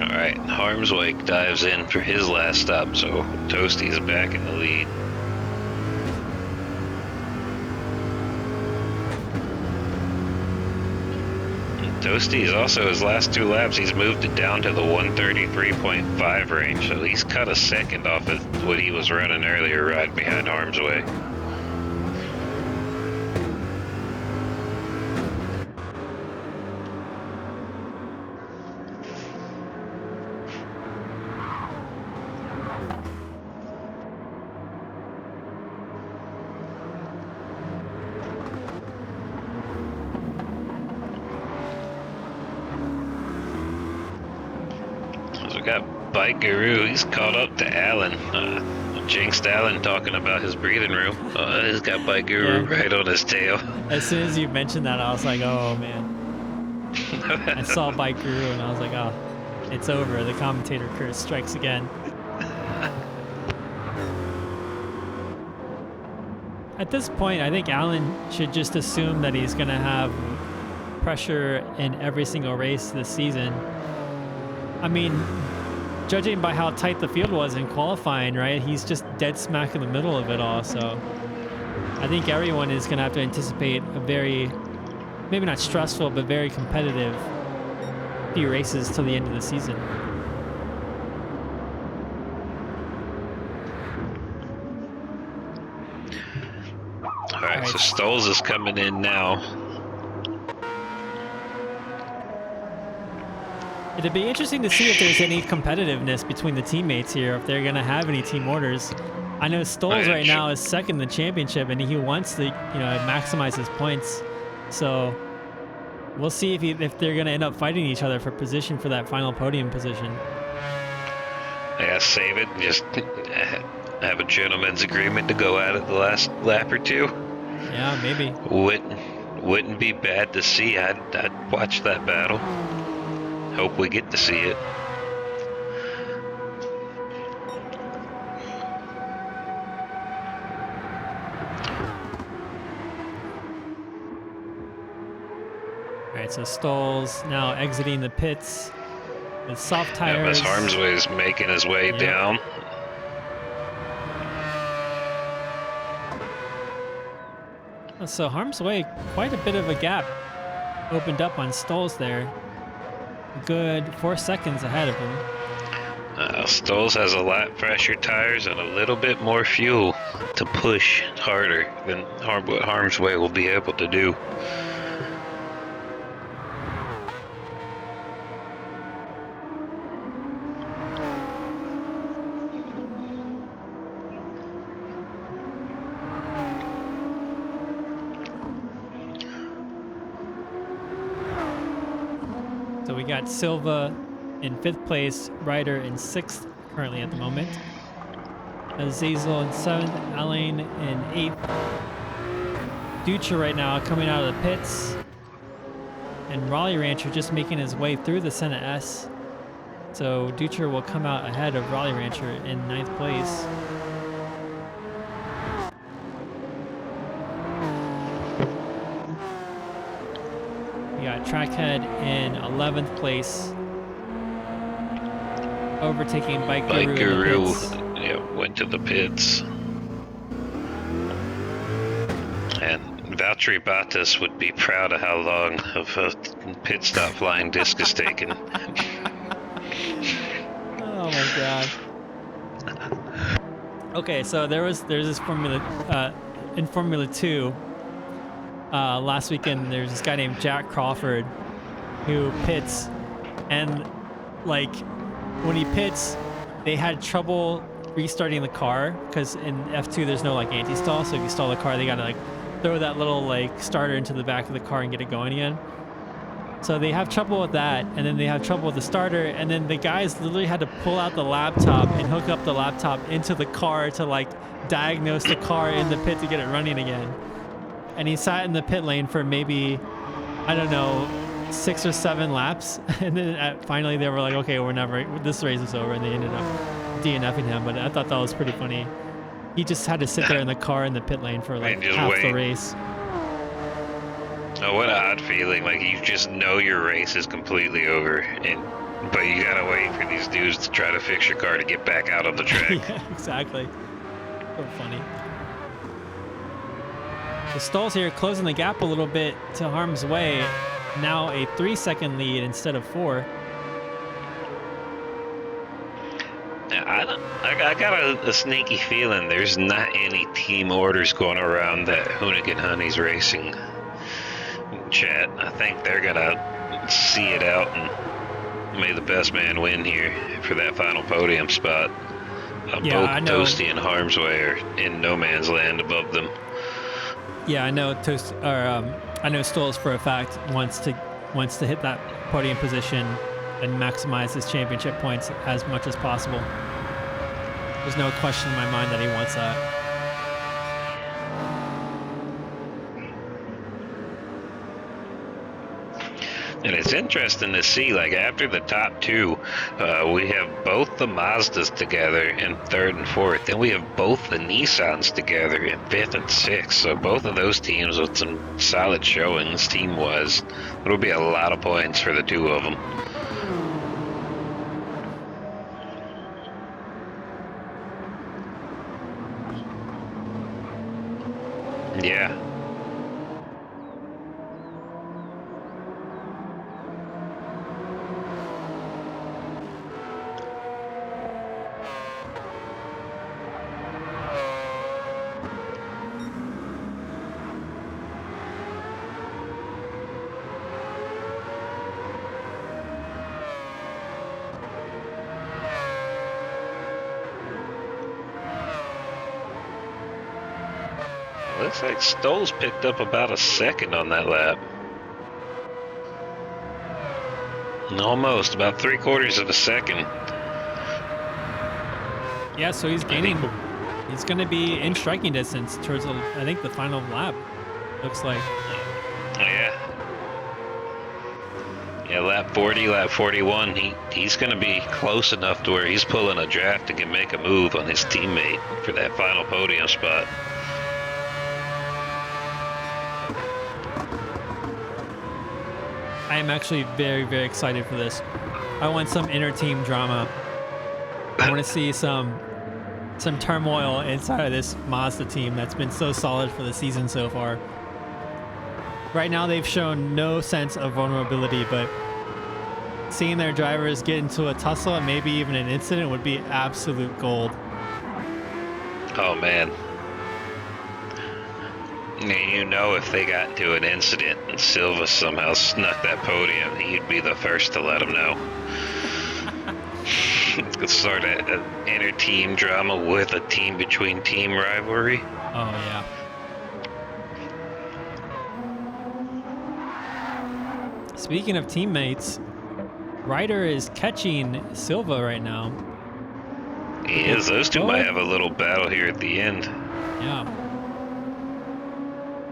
Alright, Harm's Way dives in for his last stop, so Toasty's back in the lead. Toasty's also, his last 2 laps, he's moved it down to the 133.5 range, so he's cut a second off of what he was running earlier right behind Harm's Way. Got Bike Guru, he's caught up to Alan. Jinxed Alan talking about his breathing room. He's got Bike Guru right on his tail. As soon as you mentioned that, I was like, oh man. I saw Bike Guru and I was like, oh, it's over. The commentator curse strikes again. At this point, I think Alan should just assume that he's going to have pressure in every single race this season. I mean, judging by how tight the field was in qualifying, right? He's just dead smack in the middle of it all. So I think everyone is going to have to anticipate a very, maybe not stressful, but very competitive few races till the end of the season. All right, so Stoles is coming in now. It'd be interesting to see if there's any competitiveness between the teammates here, if they're going to have any team orders. I know Stoles right now is second in the championship, and he wants to, maximize his points. So we'll see if they're going to end up fighting each other for position for that final podium position. Yeah, save it. Just have a gentleman's agreement to go at it the last lap or two. Yeah, maybe. Wouldn't be bad to see. I'd watch that battle. Hope we get to see it. All right, so Stoles now exiting the pits with soft tires. As Harmsway is making his way down. So Harmsway, quite a bit of a gap opened up on Stoles there. Good 4 seconds ahead of him. Stoles has a lot fresher tires and a little bit more fuel to push harder than what Harmsway will be able to do. So we got Silva in 5th place, Ryder in 6th currently at the moment. Azazel in 7th, Alain in 8th. Dutra right now coming out of the pits. And Raleigh Rancher just making his way through the Senna S. So Dutra will come out ahead of Raleigh Rancher in 9th place. We got Trackhead in 11th place, overtaking Bike Guru. Yeah, went to the pits. And Valtteri Bottas would be proud of how long of a pit stop flying disc is taken. Oh my god. Okay, so there's this Formula in Formula 2. Last weekend, there's this guy named Jack Crawford who pits, and like when he pits, they had trouble restarting the car because in F2 there's no like anti-stall, so if you stall the car, they gotta like throw that little like starter into the back of the car and get it going again. So they have trouble with that, and then they have trouble with the starter, and then the guys literally had to pull out the laptop and hook up the laptop into the car to like diagnose the car in the pit to get it running again. And he sat in the pit lane for maybe, I don't know, 6 or 7 laps. And then finally they were like, okay, this race is over. And they ended up DNFing him. But I thought that was pretty funny. He just had to sit there in the car in the pit lane for like half the race. Oh, what an odd feeling. Like you just know your race is completely over. But you gotta wait for these dudes to try to fix your car to get back out on the track. Yeah, exactly. So funny. The Stoles here closing the gap a little bit to Harm's Way. Now a 3-second lead instead of 4. I got a sneaky feeling there's not any team orders going around that Hoonigan Honey's racing chat. I think they're gonna see it out and may the best man win here for that final podium spot. Both Toasty and Harm's Way are in no man's land above them. Yeah, I know I know Stoles for a fact wants to hit that podium position and maximize his championship points as much as possible. There's no question in my mind that he wants that. And it's interesting to see, like, after the top two, we have both the Mazdas together in 3rd and 4th. Then we have both the Nissans together in 5th and 6th. So both of those teams with some solid showings team-wise. It'll be a lot of points for the two of them. Yeah. Looks like Stoll's picked up about a second on that lap. Almost, about 3/4 of a second. Yeah, so he's gaining. He's going to be in striking distance towards, I think, the final lap. Looks like. Oh, yeah. Yeah, lap 40, lap 41. He's going to be close enough to where he's pulling a draft to make a move on his teammate for that final podium spot. I am actually very, very excited for this. I want some inter-team drama. I want to see some turmoil inside of this Mazda team that's been so solid for the season so far. Right now, they've shown no sense of vulnerability, but seeing their drivers get into a tussle and maybe even an incident would be absolute gold. Oh, man. You know, if they got into an incident and Silva somehow snuck that podium, he'd be the first to let them know. It's sort of an inter-team drama with a team-between-team rivalry. Oh, yeah. Speaking of teammates, Ryder is catching Silva right now. He is. Those two might have a little battle here at the end. Yeah.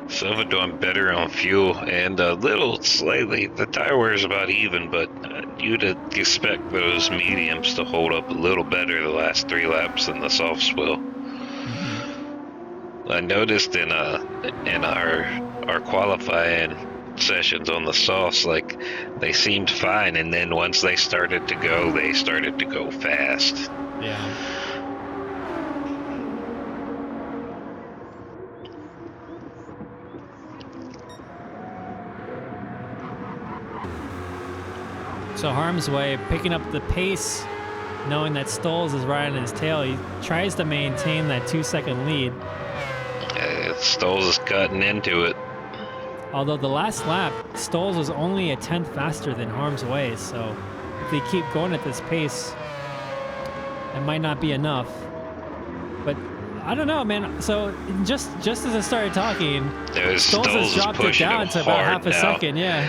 Silva doing better on fuel and a little slightly. The tire wear is about even, but you'd expect those mediums to hold up a little better the last 3 laps than the softs will. Mm-hmm. I noticed in our qualifying sessions on the softs, like they seemed fine, and then once they started to go fast. Yeah. So Harm's Way picking up the pace, knowing that Stolz is right on his tail. He tries to maintain that 2-second lead. Stolz is cutting into it. Although the last lap, Stolz was only a 10th faster than Harm's Way, so if they keep going at this pace, it might not be enough. But I don't know, man. So just as I started talking, Stolz has dropped it down to about half a second. Yeah.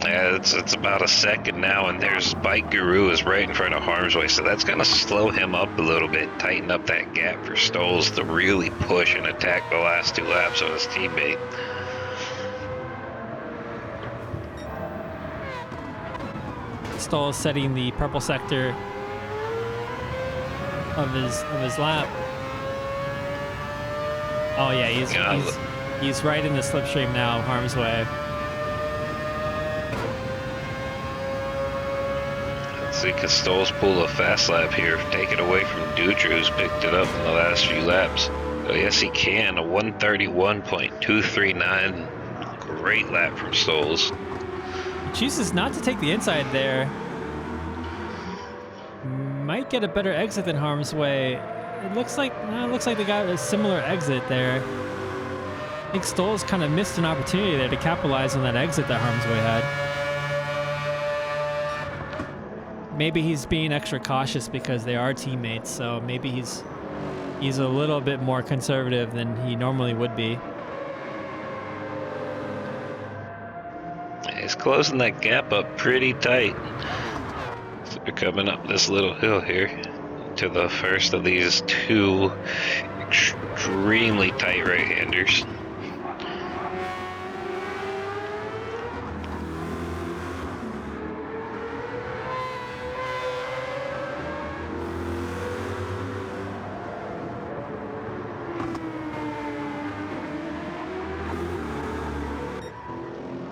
Yeah, it's about a second now, and there's Bike Guru is right in front of Harm's Way, so that's going to slow him up a little bit, tighten up that gap for Stolz to really push and attack the last 2 laps on his teammate. Stolz setting the purple sector of his lap. Oh yeah, he's right in the slipstream now, Harm's Way. See, can Stolz pull a fast lap here, take it away from Dutra, who's picked it up in the last few laps? Oh, yes, he can. A 131.239. Great lap from Stolz. He chooses not to take the inside there. Might get a better exit than Harm's Way. It looks like they got a similar exit there. I think Stolz kind of missed an opportunity there to capitalize on that exit that Harm's Way had. Maybe he's being extra cautious because they are teammates, so maybe he's a little bit more conservative than he normally would be. He's closing that gap up pretty tight. So we're coming up this little hill here to the first of these 2 extremely tight right-handers.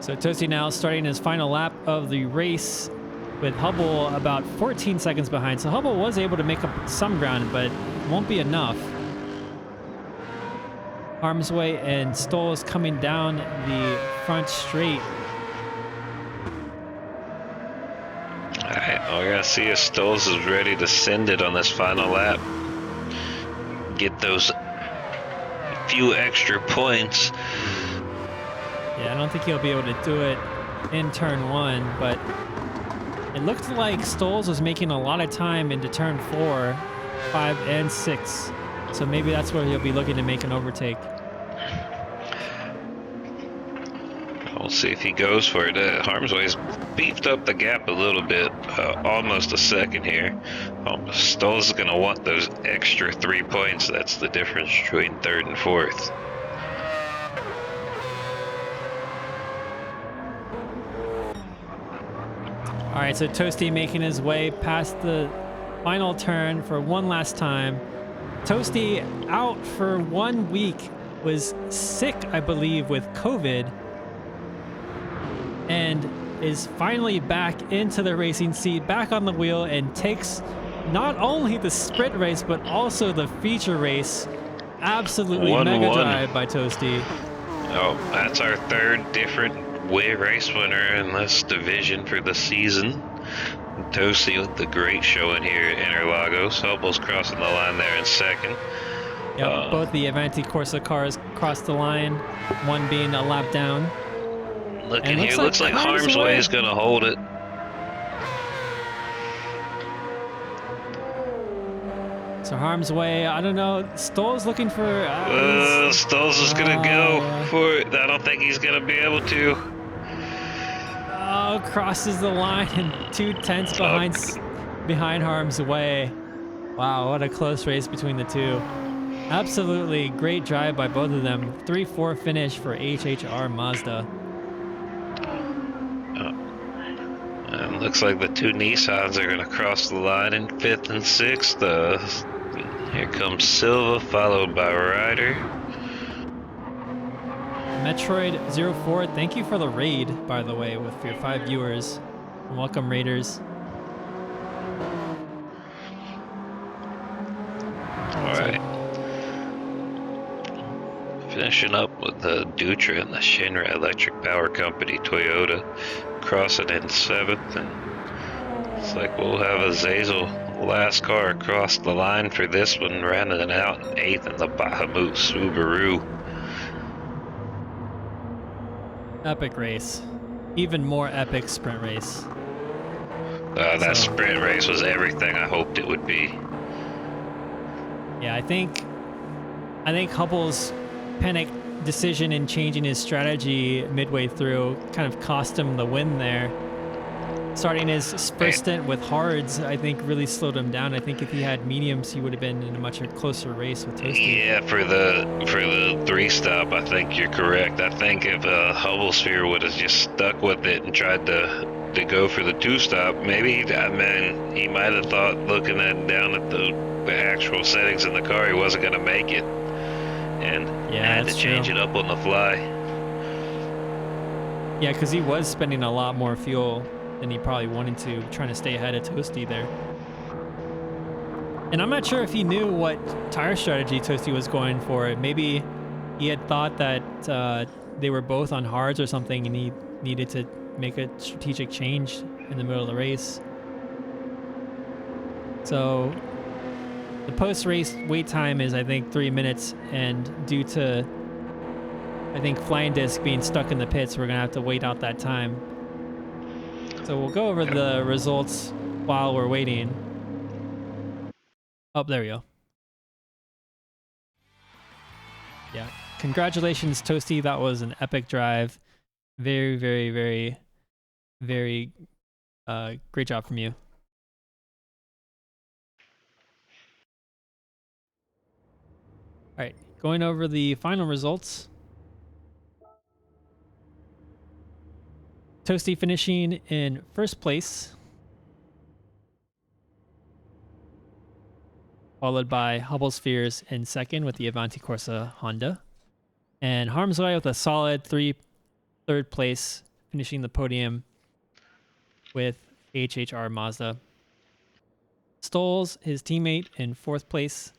So Tosi now starting his final lap of the race with Hubble about 14 seconds behind. So Hubble was able to make up some ground, but it won't be enough. Harm's Way and Stoll's coming down the front straight. All right, all we gotta see is Stoles is ready to send it on this final lap. Get those few extra points. Yeah, I don't think he'll be able to do it in turn 1, but it looked like Stoles was making a lot of time into turn 4, 5, and 6. So maybe that's where he'll be looking to make an overtake. We'll see if he goes for it. Harmsway's beefed up the gap a little bit, almost a second here. Stoles is going to want those extra 3 points. That's the difference between 3rd and 4th. All right, so Toasty making his way past the final turn for one last time. Toasty out for 1 week, was sick, I believe, with COVID, and is finally back into the racing seat, back on the wheel, and takes not only the sprint race, but also the feature race. Absolutely 1-1. mega drive by Toasty. Oh, that's our 3rd different race winner in this division for the season. Toasty with the great showing here at Interlagos. Hubbles crossing the line there in 2nd. Yep, both the Avanti Corsa cars crossed the line, one being a lap down. Looking here, looks like Harm's Way is going to hold it. So Harm's Way, I don't know. Stoll's looking for. Stoles is going to go for it. I don't think he's going to be able to. Oh, crosses the line and 2/10 behind Harm's Way. Wow, what a close race between the two. Absolutely great drive by both of them. 3-4 finish for HHR Mazda. And looks like the 2 Nissans are going to cross the line in 5th and 6th. Here comes Silva, followed by Ryder. Metroid04, thank you for the raid, by the way, with your 5 viewers. Welcome, Raiders. Alright. Finishing up with the Dutra and the Shinra Electric Power Company Toyota. Crossing in 7th. And it's like we'll have Azazel, last car across the line for this one, rounding out in 8th in the Bahamut Subaru. Epic race. Even more epic sprint race. That sprint race was everything I hoped it would be. Yeah, I think Hubble's panic decision in changing his strategy midway through kind of cost him the win there. Starting his first stint with hards, I think really slowed him down. I think if he had mediums, he would have been in a much closer race with Toasty. Yeah, for the 3-stop, I think you're correct. I think if Hubble Sphere would have just stuck with it and tried to go for the 2-stop, maybe, he might have thought, looking down at the actual settings in the car, he wasn't going to make it. And had to change it up on the fly. Yeah, because he was spending a lot more fuel than he probably wanted to, trying to stay ahead of Toasty there. And I'm not sure if he knew what tire strategy Toasty was going for. Maybe he had thought that they were both on hards or something, and he needed to make a strategic change in the middle of the race. So the post-race wait time is, I think, 3 minutes, and due to, I think, Flying Disc being stuck in the pits, we're gonna have to wait out that time. So we'll go over the results while we're waiting. Oh, there we go. Yeah, congratulations, Toasty. That was an epic drive. Very, very, very, very great job from you. All right, going over the final results. Toasty finishing in first place, followed by Hubble Spheres in second with the Avanti Corsa Honda, and Harm's Way with a solid third place, finishing the podium with HHR Mazda. Stoles, his teammate, in fourth place,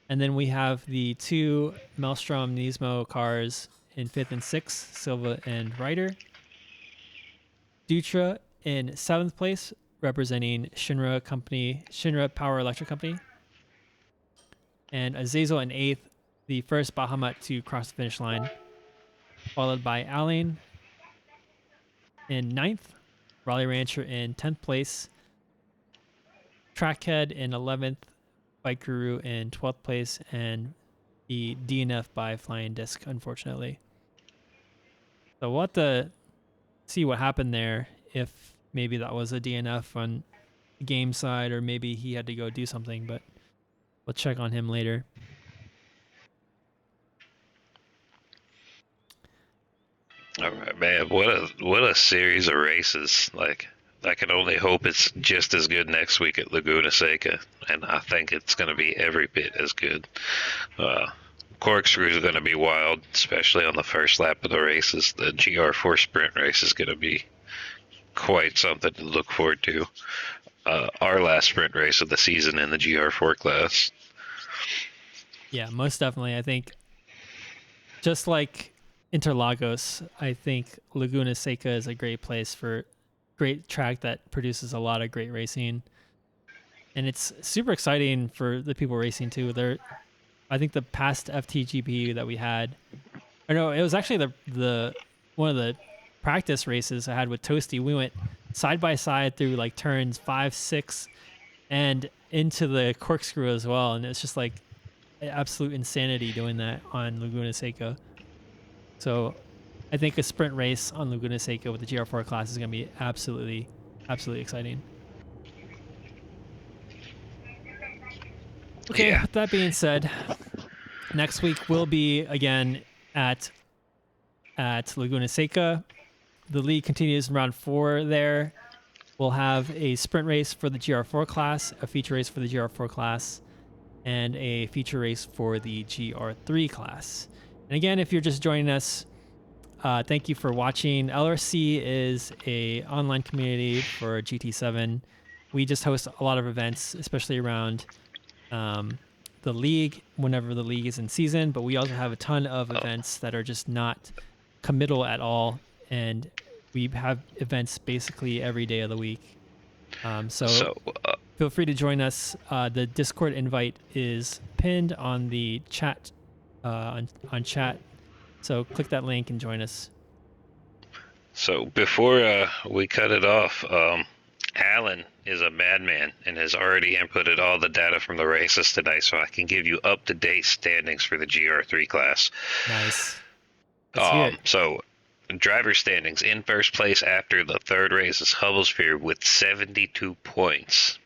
And then we have the two Maelstrom Nismo cars in 5th and 6th, Silva and Ryder. Dutra in 7th place, representing Shinra Power Electric Company. And Azazel in 8th, the first Bahamut to cross the finish line, followed by Aline in 9th, Raleigh Rancher in 10th place, Trackhead in 11th, Bike Guru in 12th place, and the DNF by Flying Disc, unfortunately. So we'll have to see what happened there, if maybe that was a DNF on the game side, or maybe he had to go do something, but we'll check on him later. All right, man. What a series of races. Like, I can only hope it's just as good next week at Laguna Seca, and I think it's going to be every bit as good. Corkscrews are going to be wild, especially on the first lap of the races. The GR4 sprint race is going to be quite something to look forward to. Our last sprint race of the season in the GR4 class. Yeah, most definitely. I think just like Interlagos, I think Laguna Seca is a great place for great track that produces a lot of great racing. And it's super exciting for the people racing too. I think the past FTGP that we had, or no, it was actually the one of the practice races I had with Toasty. We went side by side through like turns 5, 6, and into the corkscrew as well. And it's just like absolute insanity doing that on Laguna Seca. So I think a sprint race on Laguna Seca with the GR4 class is going to be absolutely exciting. Okay, Yeah. with that being said, next week we'll be again at Laguna Seca. The league continues in round 4 there. We'll have a sprint race for the GR4 class, a feature race for the GR4 class, and a feature race for the GR3 class. And again, if you're just joining us, thank you for watching. LRC is a online community for GT7. We just host a lot of events, especially around the league, whenever the league is in season. But we also have a ton of events that are just not committal at all, and we have events basically every day of the week. So feel free to join us. The Discord invite is pinned on the chat, on chat. So click that link and join us. So before we cut it off, Alan is a madman and has already inputted all the data from the races today, so I can give you up-to-date standings for the GR3 class. Nice. Let's hear it. So driver standings: in first place after the third race is Hubblesphere with 72 points.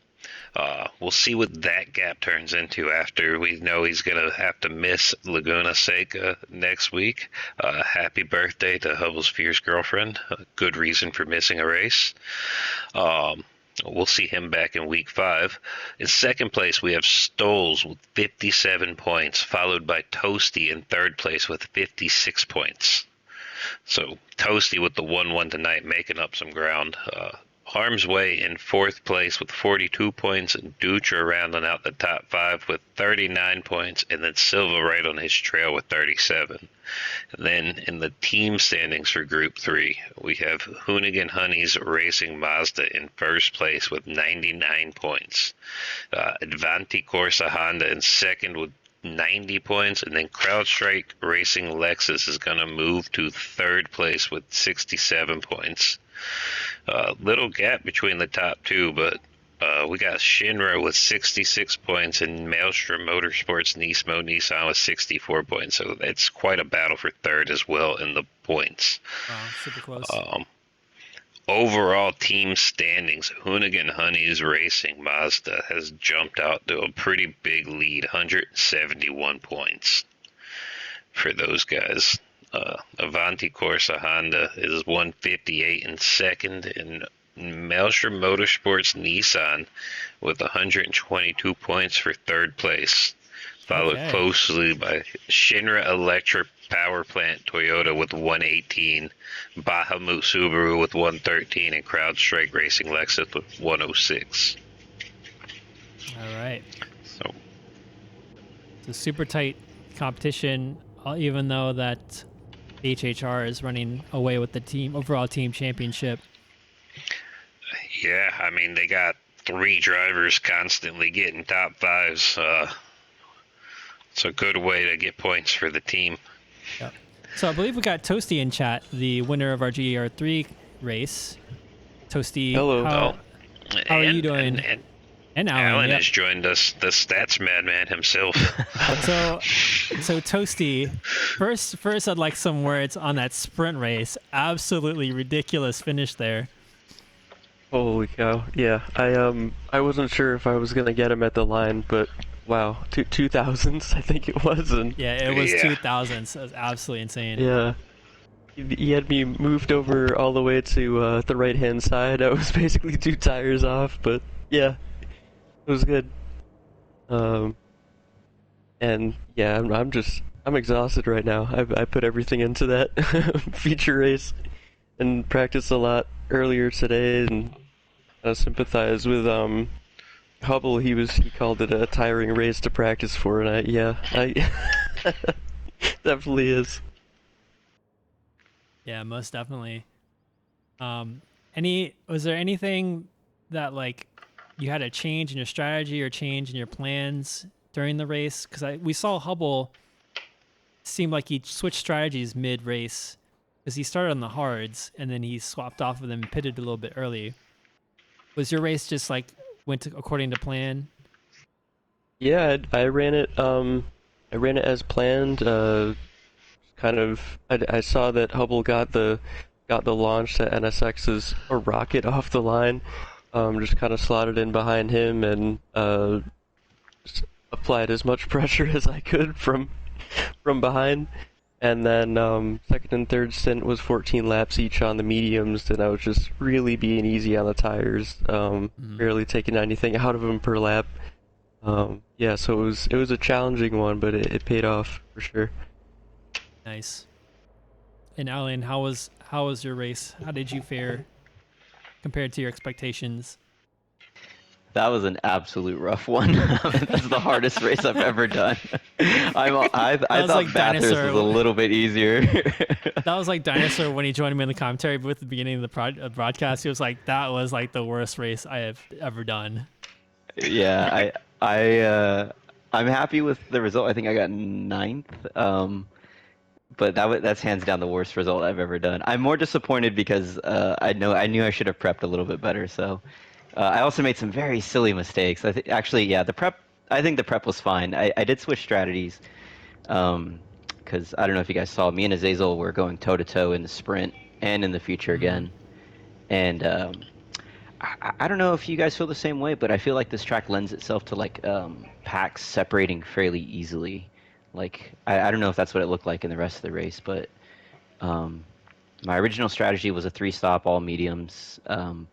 We'll see what that gap turns into after we know he's going to have to miss Laguna Seca next week. Happy birthday to Hubblesphere's girlfriend. A good reason for missing a race. We'll see him back in week 5. In second place, we have Stoles with 57 points, followed by Toasty in third place with 56 points. So Toasty with the 1-1 tonight, making up some ground. Harm's Way in fourth place with 42 points, and Dutra rounding out the top 5 with 39 points, and then Silva right on his trail with 37. And then in the team standings for Group 3, we have Hoonigan Honeys Racing Mazda in first place with 99 points. Advanti Corsa Honda in second with 90 points, and then CrowdStrike Racing Lexus is going to move to third place with 67 points. Little gap between the top 2, but we got Shinra with 66 points and Maelstrom Motorsports Nissan with 64 points. So it's quite a battle for third as well in the points. Wow, super close. Overall team standings, Hoonigan Honeys Racing Mazda has jumped out to a pretty big lead, 171 points for those guys. Avanti Corsa Honda is 158 in second, and Maelstrom Motorsports Nissan with 122 points for third place, followed closely by Shinra Electric Power Plant Toyota with 118, Bahamut Subaru with 113, and CrowdStrike Racing Lexus with 106. All right. So It's a super tight competition, even though that HHR is running away with the overall team championship. Yeah, I mean, they got 3 drivers constantly getting top 5s. It's a good way to get points for the team. Yep. So I believe we got Toasty in chat, the winner of our GR3 race. Toasty, Hello. how are you doing? And Alan, Alan yep. has joined us, the stats madman himself. So Toasty, first I'd like some words on that sprint race. Absolutely ridiculous finish there. Holy cow! Yeah, I wasn't sure if I was gonna get him at the line, but wow, 2000s I think it was, and Yeah, it was Yeah. 2000s. It was absolutely insane. yeah, he had me moved over all the way to the right hand side. I was basically 2 tires off, but yeah, it was good. And yeah, I'm exhausted right now. I put everything into that feature race and practiced a lot earlier today, and sympathize with Hubble. He called it a tiring race to practice for, and I definitely is. Yeah, most definitely. Was there anything that like you had a change in your strategy or change in your plans during the race? Because we saw Hubble seem like he switched strategies mid race because he started on the hards and then he swapped off of them and pitted a little bit early. Was your race just like according to plan? Yeah, I ran it. I ran it as planned. Kind of. I saw that Hubble got the launch to NSX's a rocket off the line. Just kind of slotted in behind him and just applied as much pressure as I could from behind. And then second and third stint was 14 laps each on the mediums, and I was just really being easy on the tires, barely taking anything out of them per lap. Yeah, so it was a challenging one, but it paid off for sure. Nice. And Alan, how was your race? How did you fare compared to your expectations? That was an absolute rough one. That's the hardest race I've ever done. I thought like Bathurst Dinosaur. was a little bit easier. That was like Dinosaur when he joined me in the commentary at the beginning of the broadcast. He was like, "That was like the worst race I have ever done." Yeah, I'm happy with the result. I think I got 9th. But that's hands down the worst result I've ever done. I'm more disappointed because I knew I should have prepped a little bit better. So I also made some very silly mistakes. Actually, yeah, the prep. I think the prep was fine. I did switch strategies because I don't know if you guys saw, me and Azazel were going toe to toe in the sprint and in the feature again, and I don't know if you guys feel the same way, but I feel like this track lends itself to like packs separating fairly easily. Like, I don't know if that's what it looked like in the rest of the race, but my original strategy was a 3-stop, all mediums,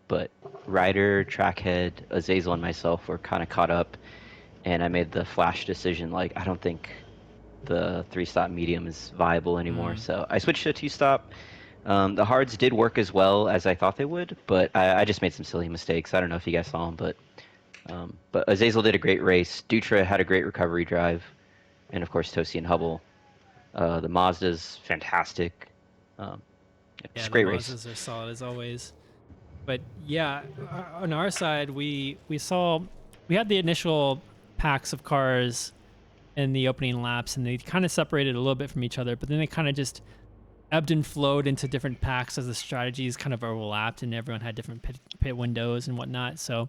but Ryder, Trackhead, Azazel, and myself were kind of caught up, and I made the flash decision, like, I don't think the 3-stop medium is viable anymore, so I switched to a 2-stop. The hards did work as well as I thought they would, but I just made some silly mistakes. I don't know if you guys saw them, but Azazel did a great race. Dutra had a great recovery drive. And of course, Tosi and Hubble. The Mazda's fantastic. It's a great race. The Mazdas are solid as always. But yeah, on our side, we had the initial packs of cars in the opening laps, and they kind of separated a little bit from each other. But then they kind of just ebbed and flowed into different packs as the strategies kind of overlapped, and everyone had different pit windows and whatnot. So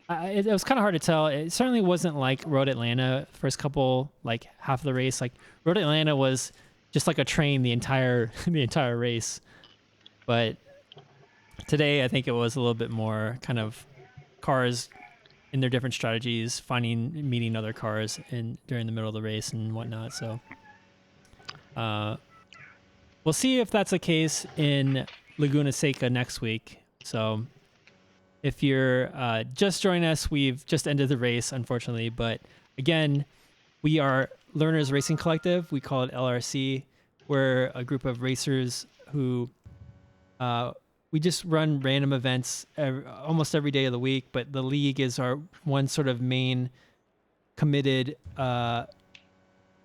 it was kind of hard to tell. It certainly wasn't like Road Atlanta first couple, like half of the race. Like Road Atlanta was just like a train the entire race. But today I think it was a little bit more kind of cars in their different strategies, meeting other cars during the middle of the race and whatnot. So we'll see if that's the case in Laguna Seca next week. So if you're just joining us, we've just ended the race, unfortunately. But again, we are Learners Racing Collective. We call it LRC. We're a group of racers who we just run random events almost every day of the week. But the league is our one sort of main committed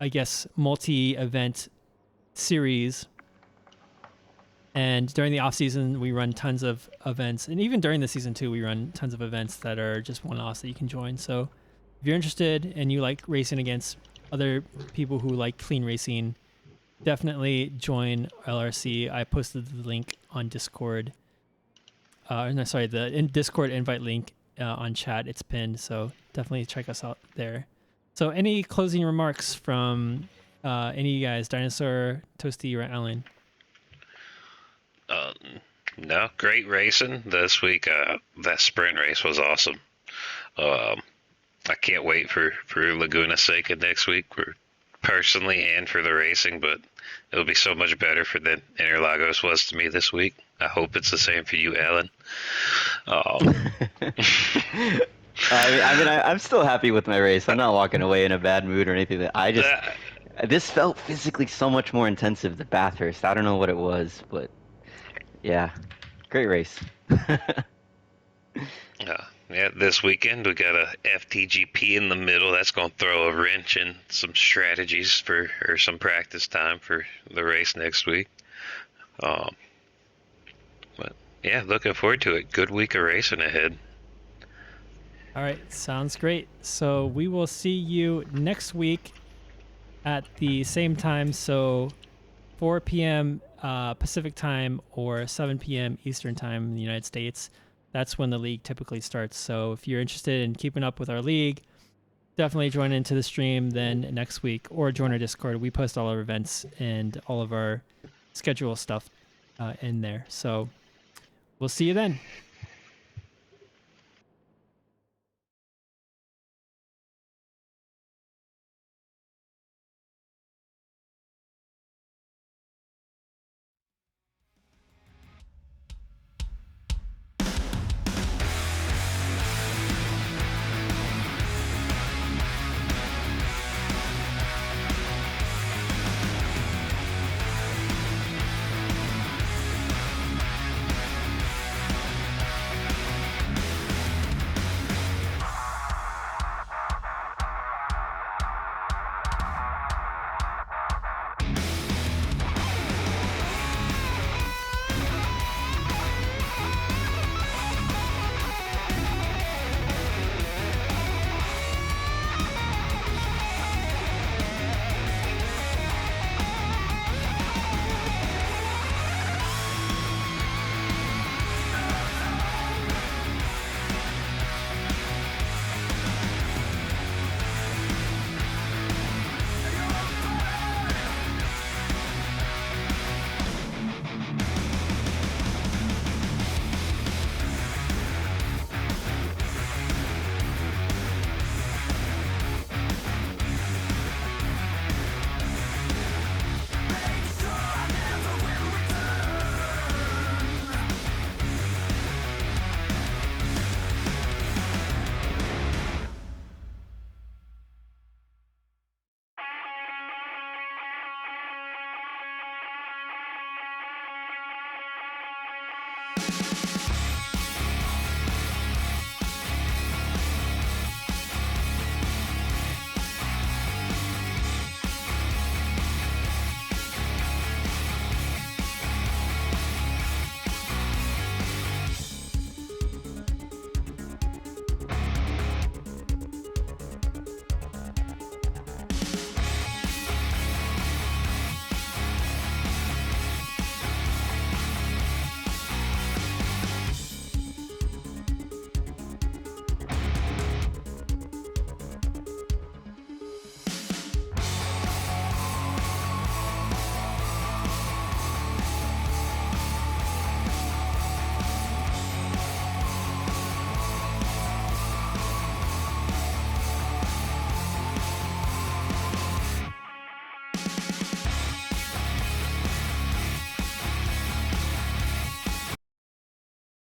I guess, multi-event series. And during the off season, we run tons of events, and even during the season too, we run tons of events that are just one-offs that you can join. So, if you're interested and you like racing against other people who like clean racing, definitely join LRC. I posted the link on Discord. No, sorry, the Discord invite link on chat. It's pinned, so definitely check us out there. So, any closing remarks from any of you guys, Dinosaur, Toasty, or Alan? No, great racing this week. That sprint race was awesome. I can't wait for Laguna Seca next week, personally and for the racing, but it'll be so much better for than Interlagos was to me this week. I hope it's the same for you, Alan. I'm still happy with my race. I'm not walking away in a bad mood or anything. This felt physically so much more intensive than Bathurst. I don't know what it was, but yeah, great race. Yeah, this weekend we got a FTGP in the middle. That's going to throw a wrench in some strategies or some practice time for the race next week. But yeah, looking forward to it. Good week of racing ahead. All right, sounds great. So we will see you next week at the same time. So 4 p.m. Pacific time or 7 p.m. Eastern time in the United States. That's when the league typically starts. So if you're interested in keeping up with our league, definitely join into the stream then next week or join our Discord. We post all our events and all of our schedule stuff in there. So we'll see you then.